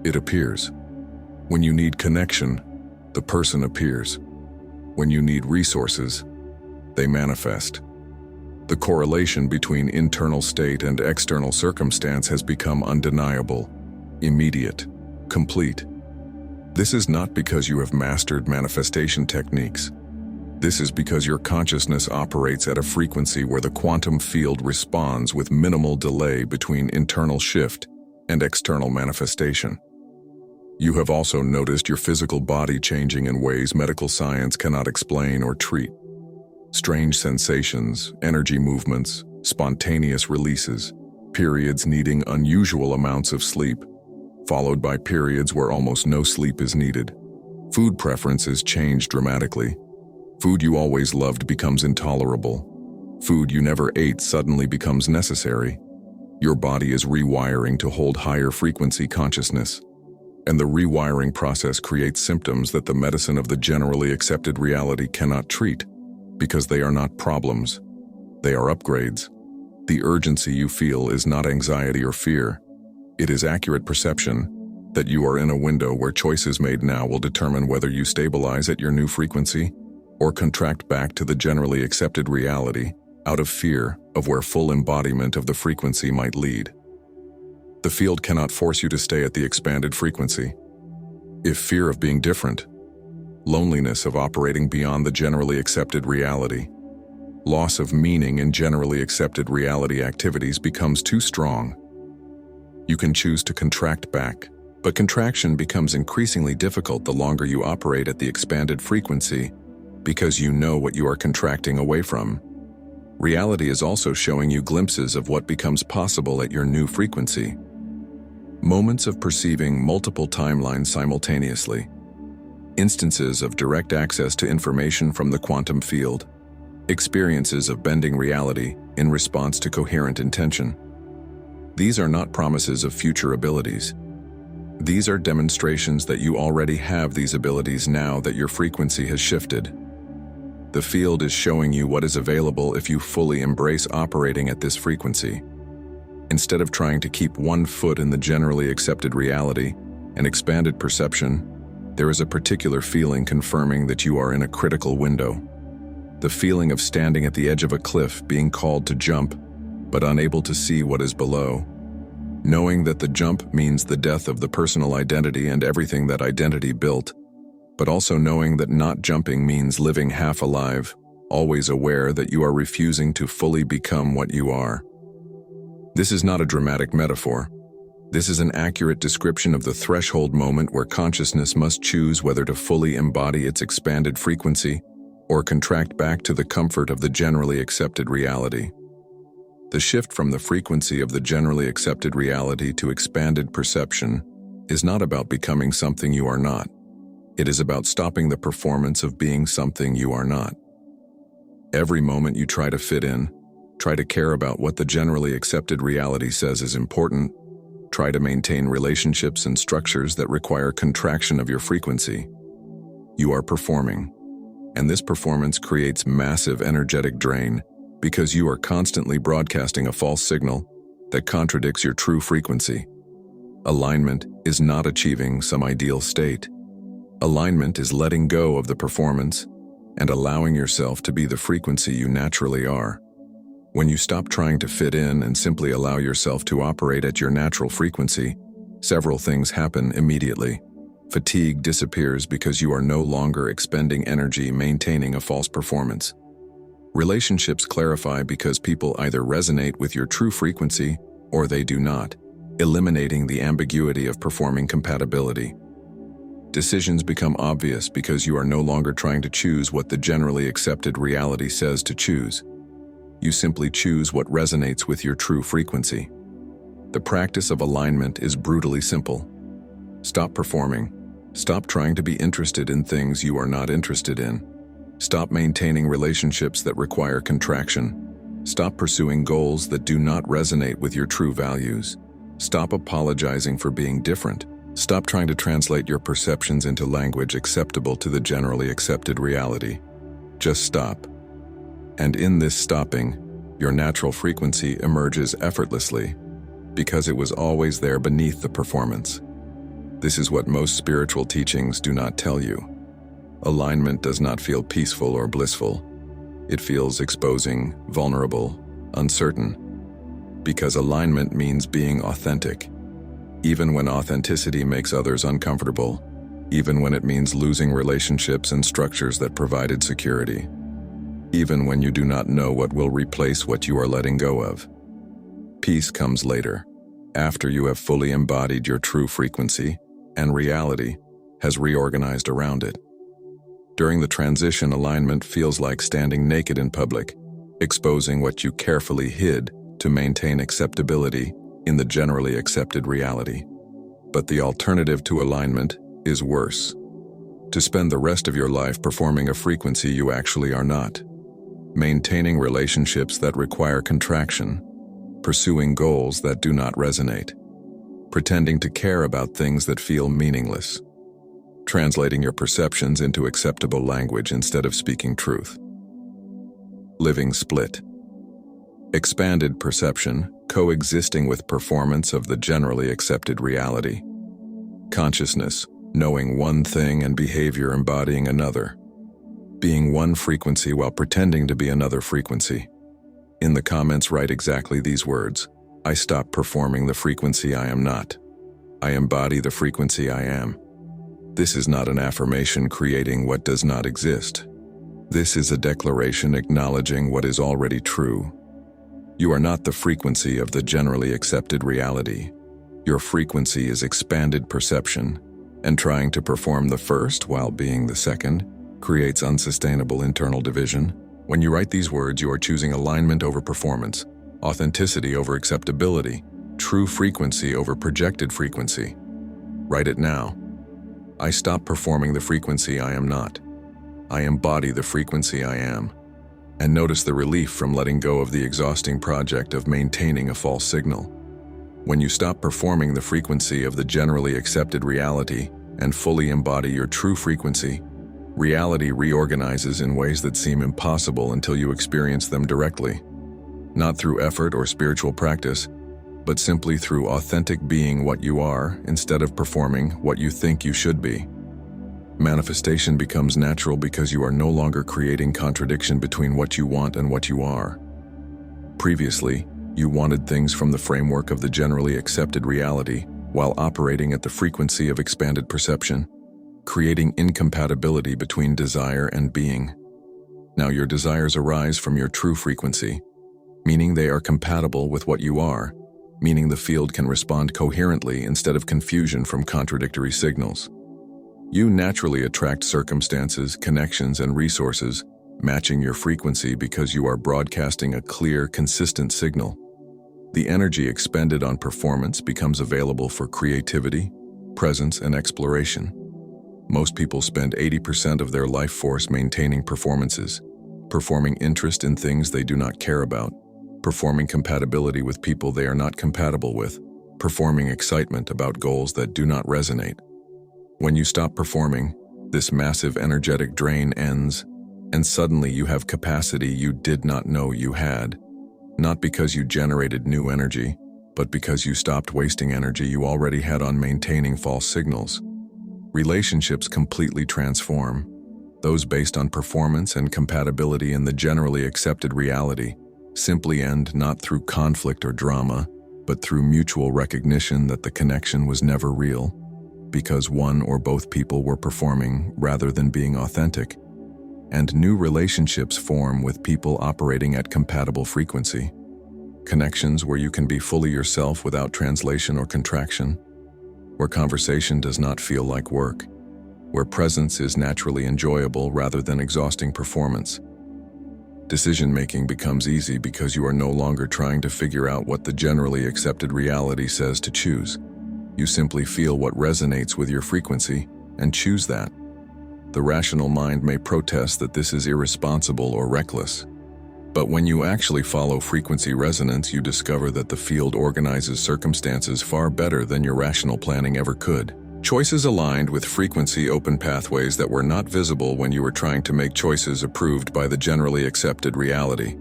it appears. When you need connection, the person appears. When you need resources, they manifest. The correlation between internal state and external circumstance has become undeniable, immediate, complete. This is not because you have mastered manifestation techniques. This is because your consciousness operates at a frequency where the quantum field responds with minimal delay between internal shift and external manifestation. You have also noticed your physical body changing in ways medical science cannot explain or treat. Strange sensations, energy movements, spontaneous releases. periods needing unusual amounts of sleep, followed by periods where almost no sleep is needed. Food preferences change dramatically. Food you always loved becomes intolerable. Food you never ate suddenly becomes necessary. Your body is rewiring to hold higher frequency consciousness. And the rewiring process creates symptoms that the medicine of the generally accepted reality cannot treat, because they are not problems. They are upgrades. The urgency you feel is not anxiety or fear. It is accurate perception that you are in a window where choices made now will determine whether you stabilize at your new frequency or contract back to the generally accepted reality out of fear of where full embodiment of the frequency might lead. The field cannot force you to stay at the expanded frequency. If fear of being different, loneliness of operating beyond the generally accepted reality, loss of meaning in generally accepted reality activities becomes too strong, you can choose to contract back, but contraction becomes increasingly difficult the longer you operate at the expanded frequency because you know what you are contracting away from. Reality is also showing you glimpses of what becomes possible at your new frequency. Moments of perceiving multiple timelines simultaneously. Instances of direct access to information from the quantum field. Experiences of bending reality in response to coherent intention. These are not promises of future abilities. These are demonstrations that you already have these abilities now that your frequency has shifted. The field is showing you what is available if you fully embrace operating at this frequency. Instead of trying to keep one foot in the generally accepted reality and expanded perception, there is a particular feeling confirming that you are in a critical window. The feeling of standing at the edge of a cliff, being called to jump, but unable to see what is below. Knowing that the jump means the death of the personal identity and everything that identity built, but also knowing that not jumping means living half alive, always aware that you are refusing to fully become what you are. This is not a dramatic metaphor. This is an accurate description of the threshold moment where consciousness must choose whether to fully embody its expanded frequency or contract back to the comfort of the generally accepted reality. The shift from the frequency of the generally accepted reality to expanded perception is not about becoming something you are not. It is about stopping the performance of being something you are not. Every moment you try to fit in, try to care about what the generally accepted reality says is important, try to maintain relationships and structures that require contraction of your frequency, you are performing. And this performance creates massive energetic drain because you are constantly broadcasting a false signal that contradicts your true frequency. Alignment is not achieving some ideal state. Alignment is letting go of the performance and allowing yourself to be the frequency you naturally are. When you stop trying to fit in and simply allow yourself to operate at your natural frequency, several things happen immediately. Fatigue disappears because you are no longer expending energy maintaining a false performance. Relationships clarify because people either resonate with your true frequency or they do not, eliminating the ambiguity of performing compatibility. Decisions become obvious because you are no longer trying to choose what the generally accepted reality says to choose. You simply choose what resonates with your true frequency. The practice of alignment is brutally simple. Stop performing. Stop trying to be interested in things you are not interested in. Stop maintaining relationships that require contraction. Stop pursuing goals that do not resonate with your true values. Stop apologizing for being different. Stop trying to translate your perceptions into language acceptable to the generally accepted reality. Just stop. And in this stopping, your natural frequency emerges effortlessly because it was always there beneath the performance. This is what most spiritual teachings do not tell you. Alignment does not feel peaceful or blissful. It feels exposing, vulnerable, uncertain. Because alignment means being authentic. Even when authenticity makes others uncomfortable, even when it means losing relationships and structures that provided security, even when you do not know what will replace what you are letting go of. Peace comes later, after you have fully embodied your true frequency and reality has reorganized around it. During the transition, alignment feels like standing naked in public, exposing what you carefully hid to maintain acceptability in the generally accepted reality. But the alternative to alignment is worse. To spend the rest of your life performing a frequency you actually are not. Maintaining relationships that require contraction. Pursuing goals that do not resonate. Pretending to care about things that feel meaningless. Translating your perceptions into acceptable language instead of speaking truth. Living split. Expanded perception, coexisting with performance of the generally accepted reality. Consciousness, knowing one thing and behavior embodying another. Being one frequency while pretending to be another frequency. In the comments, write exactly these words. I stop performing the frequency I am not. I embody the frequency I am. This is not an affirmation creating what does not exist. This is a declaration acknowledging what is already true. You are not the frequency of the generally accepted reality. Your frequency is expanded perception, and trying to perform the first while being the second creates unsustainable internal division. When you write these words, you are choosing alignment over performance, authenticity over acceptability, true frequency over projected frequency. Write it now. I stop performing the frequency I am not. I embody the frequency I am. And notice the relief from letting go of the exhausting project of maintaining a false signal. When you stop performing the frequency of the generally accepted reality and fully embody your true frequency, reality reorganizes in ways that seem impossible until you experience them directly. Not through effort or spiritual practice, but simply through authentic being what you are instead of performing what you think you should be. Manifestation becomes natural because you are no longer creating contradiction between what you want and what you are. Previously, you wanted things from the framework of the generally accepted reality while operating at the frequency of expanded perception, creating incompatibility between desire and being. Now your desires arise from your true frequency, meaning they are compatible with what you are, meaning the field can respond coherently instead of confusion from contradictory signals. You naturally attract circumstances, connections, and resources matching your frequency because you are broadcasting a clear, consistent signal. The energy expended on performance becomes available for creativity, presence, and exploration. Most people spend 80% of their life force maintaining performances, performing interest in things they do not care about, performing compatibility with people they are not compatible with, performing excitement about goals that do not resonate. When you stop performing, this massive energetic drain ends, and suddenly you have capacity you did not know you had, not because you generated new energy, but because you stopped wasting energy you already had on maintaining false signals. Relationships completely transform, those based on performance and compatibility in the generally accepted reality simply end not through conflict or drama, but through mutual recognition that the connection was never real, because one or both people were performing rather than being authentic, and new relationships form with people operating at compatible frequency. Connections where you can be fully yourself without translation or contraction, where conversation does not feel like work, where presence is naturally enjoyable rather than exhausting performance. Decision-making becomes easy because you are no longer trying to figure out what the generally accepted reality says to choose. You simply feel what resonates with your frequency and choose that. The rational mind may protest that this is irresponsible or reckless. But when you actually follow frequency resonance, you discover that the field organizes circumstances far better than your rational planning ever could. Choices aligned with frequency open pathways that were not visible when you were trying to make choices approved by the generally accepted reality.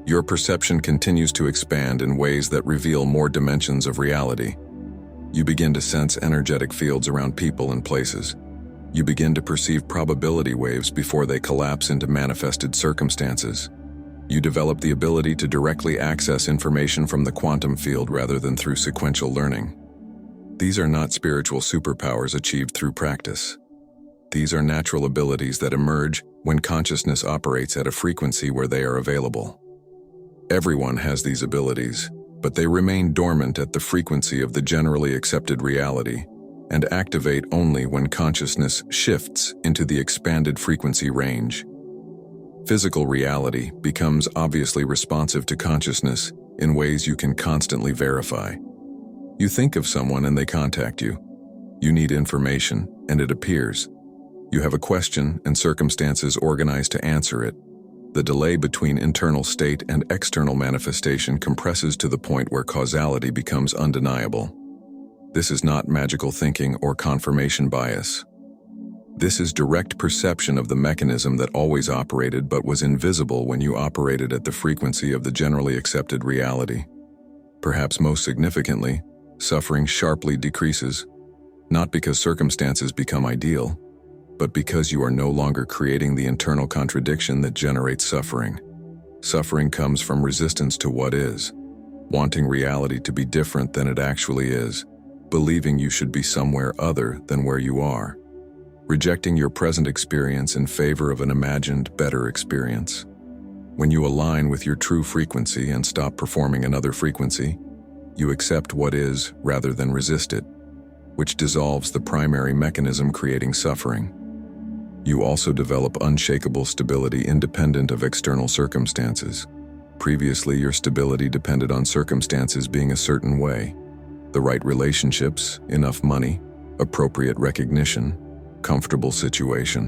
Your perception continues to expand in ways that reveal more dimensions of reality. You begin to sense energetic fields around people and places. You begin to perceive probability waves before they collapse into manifested circumstances. You develop the ability to directly access information from the quantum field rather than through sequential learning. These are not spiritual superpowers achieved through practice. These are natural abilities that emerge when consciousness operates at a frequency where they are available. Everyone has these abilities, but they remain dormant at the frequency of the generally accepted reality and activate only when consciousness shifts into the expanded frequency range. Physical reality becomes obviously responsive to consciousness in ways you can constantly verify. You think of someone and they contact you. You need information, and it appears. You have a question, and circumstances organize to answer it. The delay between internal state and external manifestation compresses to the point where causality becomes undeniable. This is not magical thinking or confirmation bias. This is direct perception of the mechanism that always operated but was invisible when you operated at the frequency of the generally accepted reality. Perhaps most significantly, suffering sharply decreases, not because circumstances become ideal, but because you are no longer creating the internal contradiction that generates suffering. Suffering comes from resistance to what is, wanting reality to be different than it actually is, believing you should be somewhere other than where you are, rejecting your present experience in favor of an imagined, better experience. When you align with your true frequency and stop performing another frequency, you accept what is rather than resist it, which dissolves the primary mechanism creating suffering. You also develop unshakable stability independent of external circumstances. Previously, your stability depended on circumstances being a certain way: the right relationships, enough money, appropriate recognition, comfortable situation.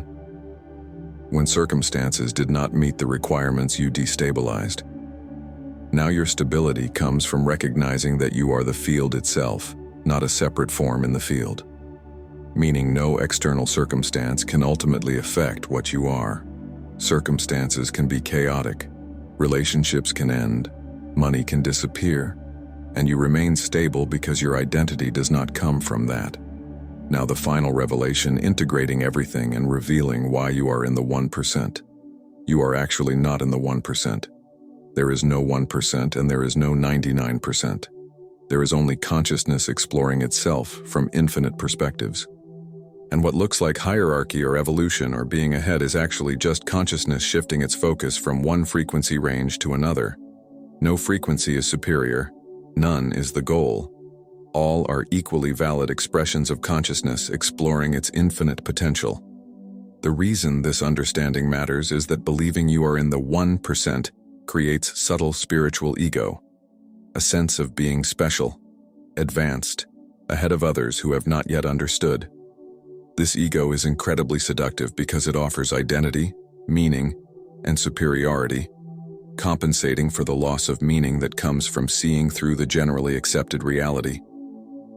When circumstances did not meet the requirements, you destabilized. Now your stability comes from recognizing that you are the field itself, not a separate form in the field. Meaning no external circumstance can ultimately affect what you are. Circumstances can be chaotic, relationships can end, money can disappear, and you remain stable because your identity does not come from that. Now the final revelation, integrating everything and revealing why you are in the 1%. You are actually not in the 1%. There is no 1% and there is no 99%. There is only consciousness exploring itself from infinite perspectives. And what looks like hierarchy or evolution or being ahead is actually just consciousness shifting its focus from one frequency range to another. No frequency is superior. None is the goal. All are equally valid expressions of consciousness exploring its infinite potential. The reason this understanding matters is that believing you are in the 1% creates subtle spiritual ego, a sense of being special, advanced, ahead of others who have not yet understood. This ego is incredibly seductive because it offers identity, meaning, and superiority, compensating for the loss of meaning that comes from seeing through the generally accepted reality.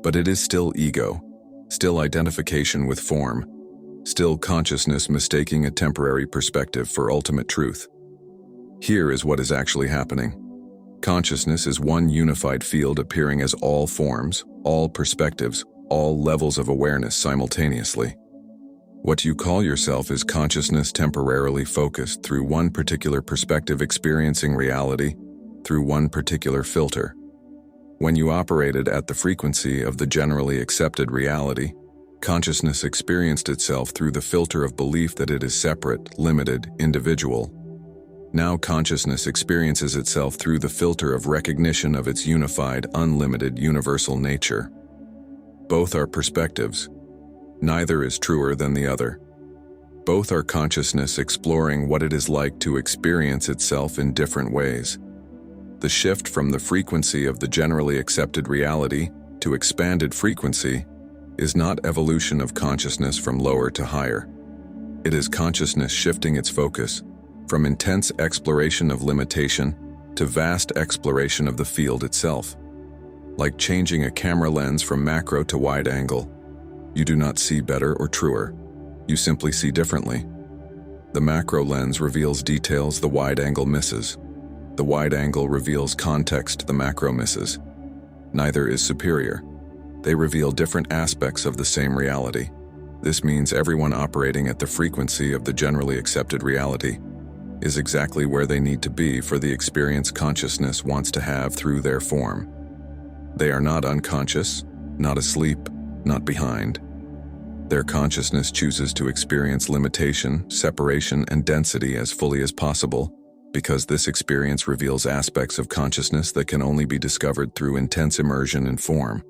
But it is still ego, still identification with form, still consciousness mistaking a temporary perspective for ultimate truth. Here is what is actually happening. Consciousness is one unified field appearing as all forms, all perspectives, all levels of awareness simultaneously. What you call yourself is consciousness temporarily focused through one particular perspective, experiencing reality through one particular filter. When you operated at the frequency of the generally accepted reality, consciousness experienced itself through the filter of belief that it is separate, limited, individual. Now consciousness experiences itself through the filter of recognition of its unified, unlimited, universal nature. Both are perspectives. Neither is truer than the other. Both are consciousness exploring what it is like to experience itself in different ways. The shift from the frequency of the generally accepted reality to expanded frequency is not evolution of consciousness from lower to higher. It is consciousness shifting its focus from intense exploration of limitation to vast exploration of the field itself. Like changing a camera lens from macro to wide angle, you do not see better or truer. You simply see differently. The macro lens reveals details the wide angle misses. The wide angle reveals context the macro misses. Neither is superior. They reveal different aspects of the same reality. This means everyone operating at the frequency of the generally accepted reality is exactly where they need to be for the experience consciousness wants to have through their form. They are not unconscious, not asleep, not behind. Their consciousness chooses to experience limitation, separation, and density as fully as possible, because this experience reveals aspects of consciousness that can only be discovered through intense immersion in form.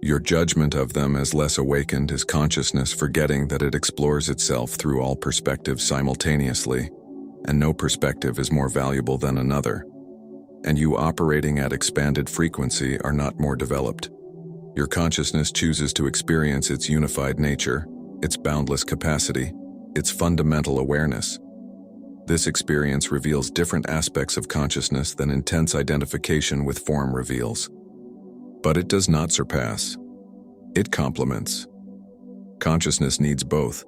Your judgment of them as less awakened is consciousness forgetting that it explores itself through all perspectives simultaneously, and no perspective is more valuable than another. and you operating at expanded frequency are not more developed. Your consciousness chooses to experience its unified nature, its boundless capacity, its fundamental awareness. This experience reveals different aspects of consciousness than intense identification with form reveals. But it does not surpass. It complements. Consciousness needs both: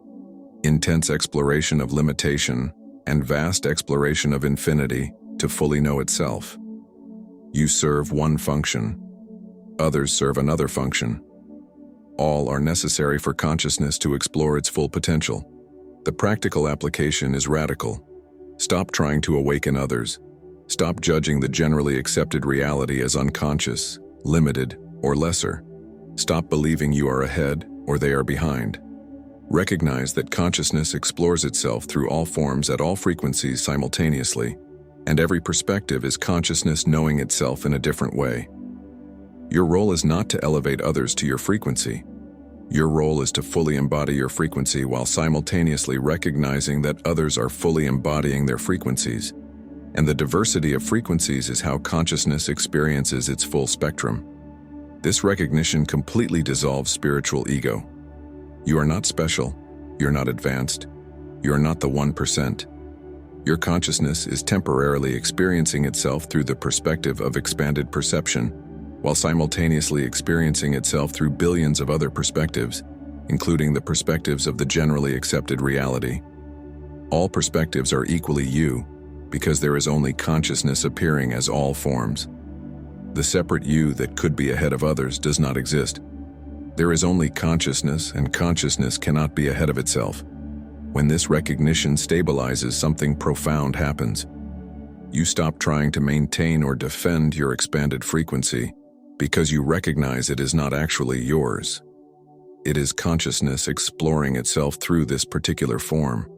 intense exploration of limitation and vast exploration of infinity to fully know itself. You serve one function. Others serve another function. All are necessary for consciousness to explore its full potential. The practical application is radical. Stop trying to awaken others. Stop judging the generally accepted reality as unconscious, limited, or lesser. Stop believing you are ahead or they are behind. Recognize that consciousness explores itself through all forms at all frequencies simultaneously, and every perspective is consciousness knowing itself in a different way. Your role is not to elevate others to your frequency. Your role is to fully embody your frequency while simultaneously recognizing that others are fully embodying their frequencies. And the diversity of frequencies is how consciousness experiences its full spectrum. This recognition completely dissolves spiritual ego. You are not special. You're not advanced. You are not the 1%. Your consciousness is temporarily experiencing itself through the perspective of expanded perception, while simultaneously experiencing itself through billions of other perspectives, including the perspectives of the generally accepted reality. All perspectives are equally you, because there is only consciousness appearing as all forms. The separate you that could be ahead of others does not exist. There is only consciousness, and consciousness cannot be ahead of itself. When this recognition stabilizes, something profound happens. You stop trying to maintain or defend your expanded frequency, because you recognize it is not actually yours. It is consciousness exploring itself through this particular form.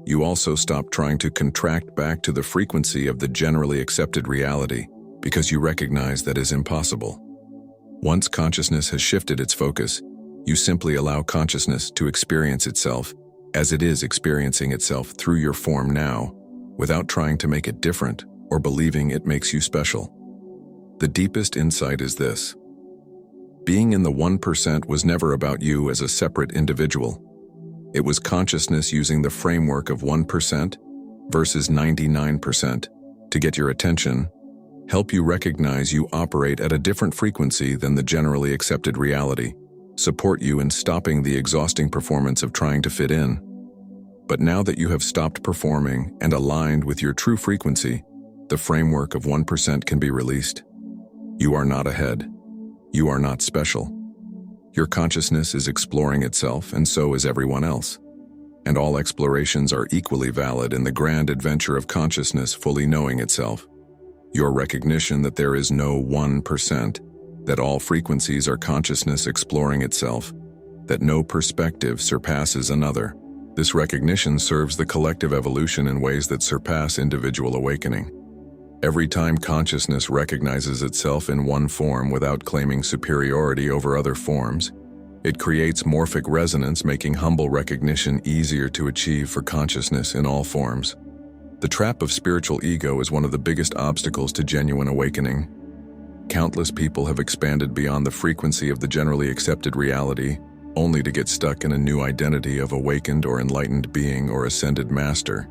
You also stop trying to contract back to the frequency of the generally accepted reality, because you recognize that is impossible. Once consciousness has shifted its focus, you simply allow consciousness to experience itself as it is experiencing itself through your form now, without trying to make it different or believing it makes you special. The deepest insight is this: being in the 1% was never about you as a separate individual. It was consciousness using the framework of 1% versus 99% to get your attention, help you recognize you operate at a different frequency than the generally accepted reality, support you in stopping the exhausting performance of trying to fit in. But now that you have stopped performing and aligned with your true frequency, the framework of 1% can be released. You are not ahead. You are not special. Your consciousness is exploring itself, and so is everyone else. And all explorations are equally valid in the grand adventure of consciousness fully knowing itself. Your recognition that there is no 1%, that all frequencies are consciousness exploring itself, that no perspective surpasses another. This recognition serves the collective evolution in ways that surpass individual awakening. Every time consciousness recognizes itself in one form without claiming superiority over other forms, it creates morphic resonance, making humble recognition easier to achieve for consciousness in all forms. The trap of spiritual ego is one of the biggest obstacles to genuine awakening. Countless people have expanded beyond the frequency of the generally accepted reality, only to get stuck in a new identity of awakened or enlightened being or ascended master.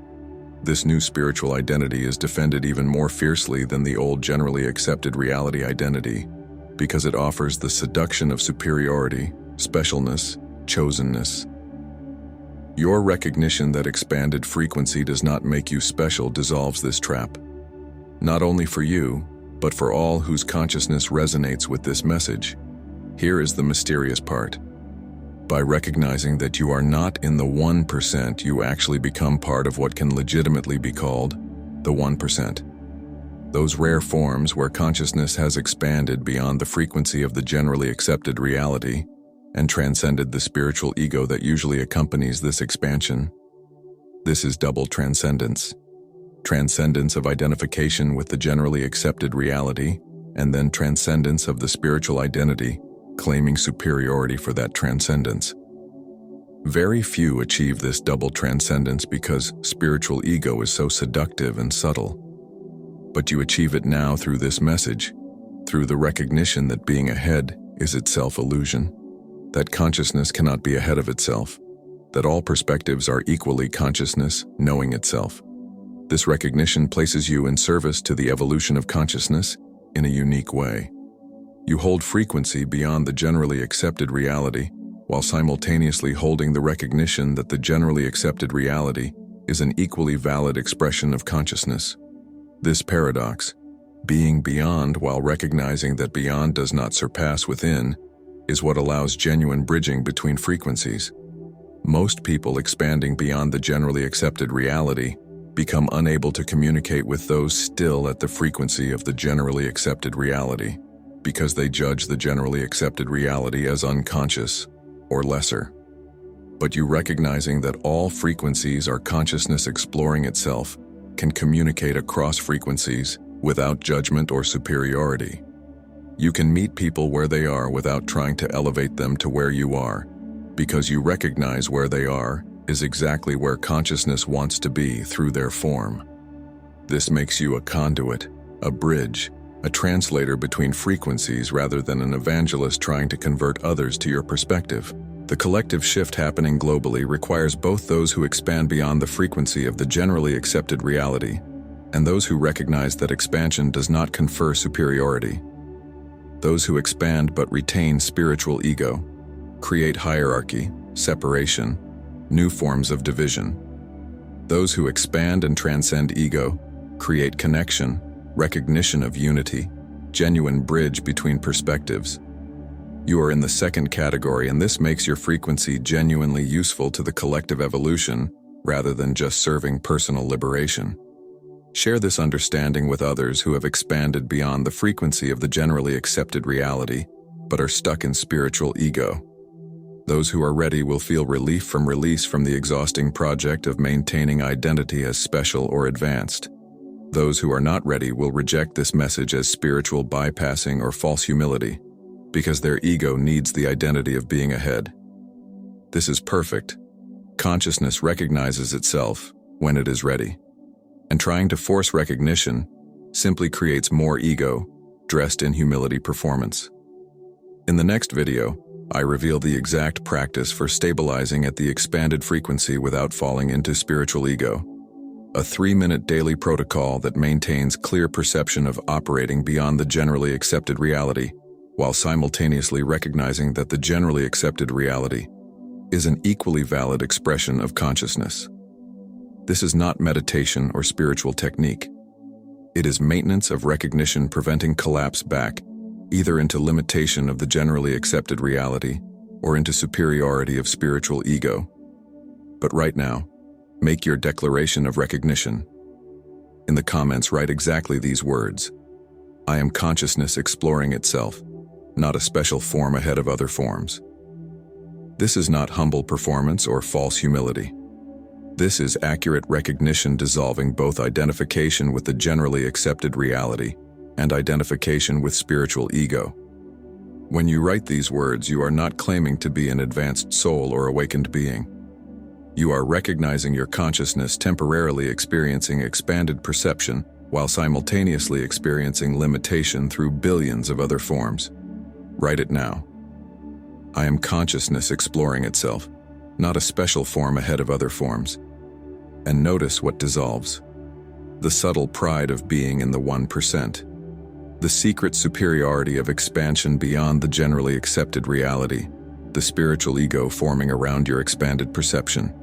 This new spiritual identity is defended even more fiercely than the old generally accepted reality identity, because it offers the seduction of superiority, specialness, chosenness. Your recognition that expanded frequency does not make you special dissolves this trap. Not only for you, but for all whose consciousness resonates with this message. Here is the mysterious part. By recognizing that you are not in the 1%, you actually become part of what can legitimately be called the 1%. Those rare forms where consciousness has expanded beyond the frequency of the generally accepted reality and transcended the spiritual ego that usually accompanies this expansion. This is double transcendence. Transcendence of identification with the generally accepted reality, and then transcendence of the spiritual identity, claiming superiority for that transcendence. Very few achieve this double transcendence because spiritual ego is so seductive and subtle. But you achieve it now through this message, through the recognition that being ahead is itself illusion, that consciousness cannot be ahead of itself, that all perspectives are equally consciousness knowing itself. This recognition places you in service to the evolution of consciousness in a unique way. You hold frequency beyond the generally accepted reality, while simultaneously holding the recognition that the generally accepted reality is an equally valid expression of consciousness. This paradox, being beyond while recognizing that beyond does not surpass within, is what allows genuine bridging between frequencies. Most people expanding beyond the generally accepted reality become unable to communicate with those still at the frequency of the generally accepted reality, because they judge the generally accepted reality as unconscious or lesser. But you recognizing that all frequencies are consciousness exploring itself can communicate across frequencies without judgment or superiority. You can meet people where they are without trying to elevate them to where you are, because you recognize where they are is exactly where consciousness wants to be through their form. This makes you a conduit, a bridge, a translator between frequencies rather than an evangelist trying to convert others to your perspective. The collective shift happening globally requires both those who expand beyond the frequency of the generally accepted reality and those who recognize that expansion does not confer superiority. Those who expand but retain spiritual ego create hierarchy, separation, new forms of division. Those who expand and transcend ego create connection, recognition of unity, genuine bridge between perspectives. You are in the second category, and this makes your frequency genuinely useful to the collective evolution rather than just serving personal liberation. Share this understanding with others who have expanded beyond the frequency of the generally accepted reality, but are stuck in spiritual ego. Those who are ready will feel relief from release from the exhausting project of maintaining identity as special or advanced. Those who are not ready will reject this message as spiritual bypassing or false humility, because their ego needs the identity of being ahead. This is perfect. Consciousness recognizes itself when it is ready. And trying to force recognition simply creates more ego, dressed in humility performance. In the next video, I reveal the exact practice for stabilizing at the expanded frequency without falling into spiritual ego. A 3-minute daily protocol that maintains clear perception of operating beyond the generally accepted reality, while simultaneously recognizing that the generally accepted reality is an equally valid expression of consciousness. This is not meditation or spiritual technique. It is maintenance of recognition, preventing collapse back, either into limitation of the generally accepted reality or into superiority of spiritual ego. But right now, make your declaration of recognition. In the comments, write exactly these words: I am consciousness exploring itself, not a special form ahead of other forms. This is not humble performance or false humility. This is accurate recognition, dissolving both identification with the generally accepted reality and identification with spiritual ego. When you write these words, you are not claiming to be an advanced soul or awakened being. You are recognizing your consciousness temporarily experiencing expanded perception while simultaneously experiencing limitation through billions of other forms. Write it now. I am consciousness exploring itself, not a special form ahead of other forms. And notice what dissolves. The subtle pride of being in the 1%. The secret superiority of expansion beyond the generally accepted reality, the spiritual ego forming around your expanded perception.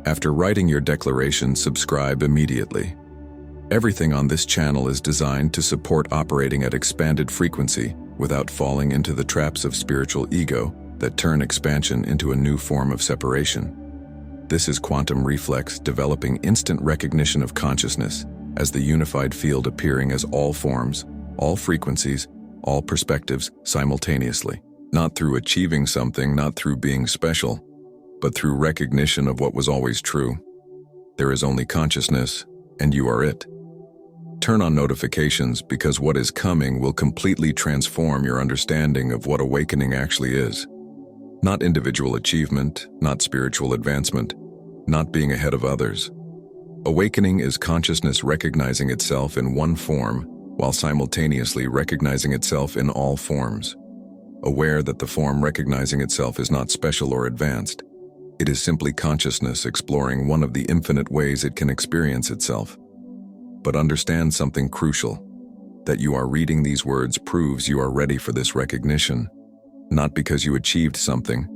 After writing your declaration, subscribe immediately. Everything on this channel is designed to support operating at expanded frequency without falling into the traps of spiritual ego that turn expansion into a new form of separation. This is Quantum Reflex, developing instant recognition of consciousness as the unified field appearing as all forms, all frequencies, all perspectives simultaneously. Not through achieving something, not through being special, but through recognition of what was always true. There is only consciousness, and you are it. Turn on notifications, because what is coming will completely transform your understanding of what awakening actually is. Not individual achievement, not spiritual advancement, not being ahead of others, Awakening is consciousness recognizing itself in one form while simultaneously recognizing itself in all forms. Aware that the form recognizing itself is not special or advanced. It is simply consciousness exploring one of the infinite ways it can experience itself. But understand something crucial. That you are reading these words proves you are ready for this recognition. Not because you achieved something,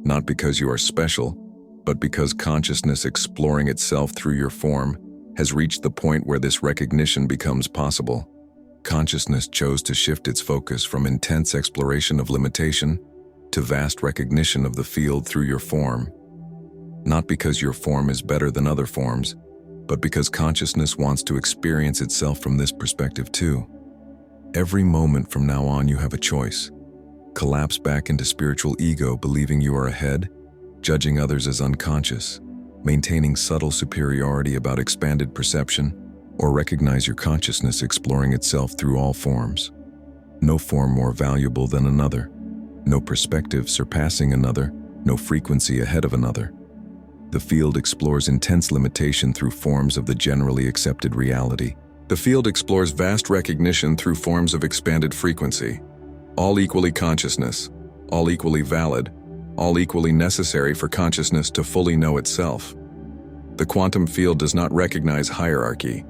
not because you are special, but because consciousness exploring itself through your form has reached the point where this recognition becomes possible. Consciousness chose to shift its focus from intense exploration of limitation to vast recognition of the field through your form. Not because your form is better than other forms, but because consciousness wants to experience itself from this perspective too. Every moment from now on you have a choice. Collapse back into spiritual ego believing you are ahead, judging others as unconscious, maintaining subtle superiority about expanded perception, or recognize your consciousness exploring itself through all forms. No form more valuable than another, no perspective surpassing another, no frequency ahead of another. The field explores intense limitation through forms of the generally accepted reality. The field explores vast recognition through forms of expanded frequency, all equally consciousness, all equally valid, all equally necessary for consciousness to fully know itself. The quantum field does not recognize hierarchy.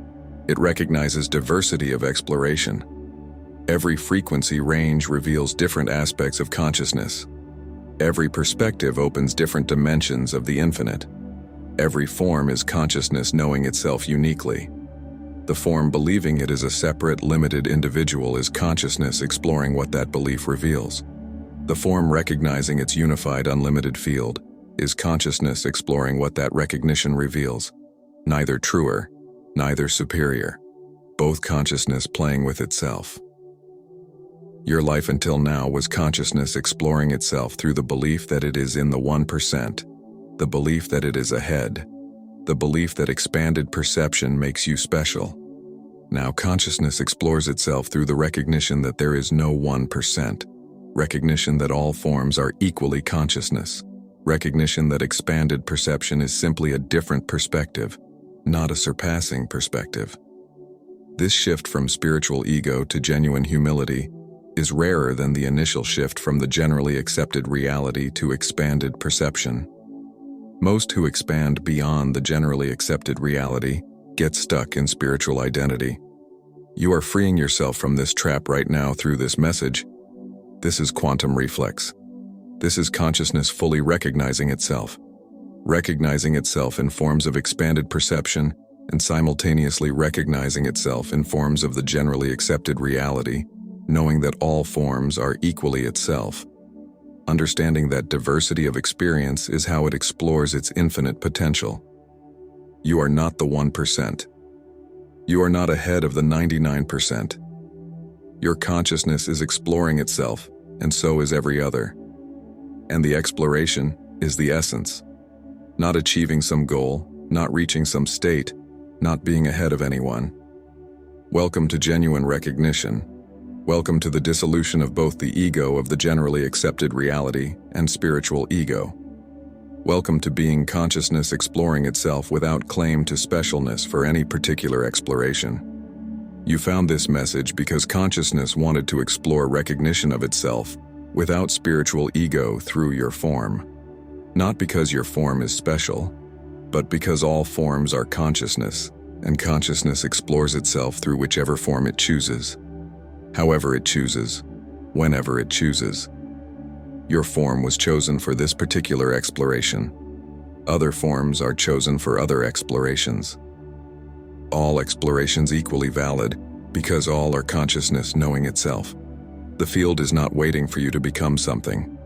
It recognizes diversity of exploration. Every frequency range reveals different aspects of consciousness. Every perspective opens different dimensions of the infinite. Every form is consciousness knowing itself uniquely. The form believing it is a separate, limited individual is consciousness exploring what that belief reveals. The form recognizing its unified, unlimited field is consciousness exploring what that recognition reveals. Neither truer, neither superior. Both consciousness playing with itself. Your life until now was consciousness exploring itself through the belief that it is in the 1%, the belief that it is ahead, the belief that expanded perception makes you special. Now consciousness explores itself through the recognition that there is no 1%, recognition that all forms are equally consciousness, recognition that expanded perception is simply a different perspective, not a surpassing perspective. This shift from spiritual ego to genuine humility is rarer than the initial shift from the generally accepted reality to expanded perception. Most who expand beyond the generally accepted reality get stuck in spiritual identity. You are freeing yourself from this trap right now through this message. This is quantum reflex. This is consciousness fully recognizing itself in forms of expanded perception and simultaneously recognizing itself in forms of the generally accepted reality, knowing that all forms are equally itself. Understanding that diversity of experience is how it explores its infinite potential. You are not the 1%. You are not ahead of the 99%. Your consciousness is exploring itself, and so is every other. And the exploration is the essence. Not achieving some goal, not reaching some state, not being ahead of anyone. Welcome to genuine recognition. Welcome to the dissolution of both the ego of the generally accepted reality and spiritual ego. Welcome to being consciousness exploring itself without claim to specialness for any particular exploration. You found this message because consciousness wanted to explore recognition of itself without spiritual ego through your form. Not because your form is special, but because all forms are consciousness, and consciousness explores itself through whichever form it chooses. However it chooses, whenever it chooses. Your form was chosen for this particular exploration. Other forms are chosen for other explorations. All explorations equally valid, because all are consciousness knowing itself. The field is not waiting for you to become something.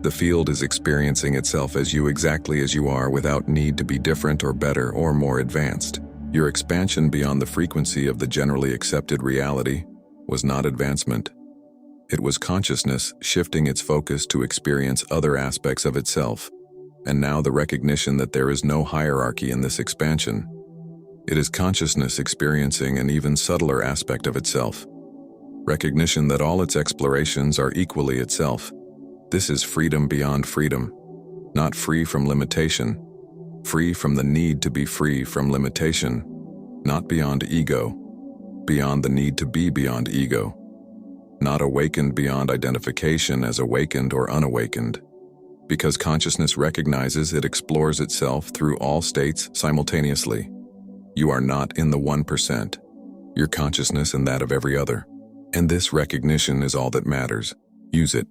The field is experiencing itself as you exactly as you are without need to be different or better or more advanced. Your expansion beyond the frequency of the generally accepted reality was not advancement. It was consciousness shifting its focus to experience other aspects of itself, and now the recognition that there is no hierarchy in this expansion. It is consciousness experiencing an even subtler aspect of itself. Recognition that all its explorations are equally itself. This is freedom beyond freedom, not free from limitation, free from the need to be free from limitation, not beyond ego, beyond the need to be beyond ego, not awakened beyond identification as awakened or unawakened. Because consciousness recognizes it explores itself through all states simultaneously. You are not in the 1%, your consciousness and that of every other. And this recognition is all that matters. Use it.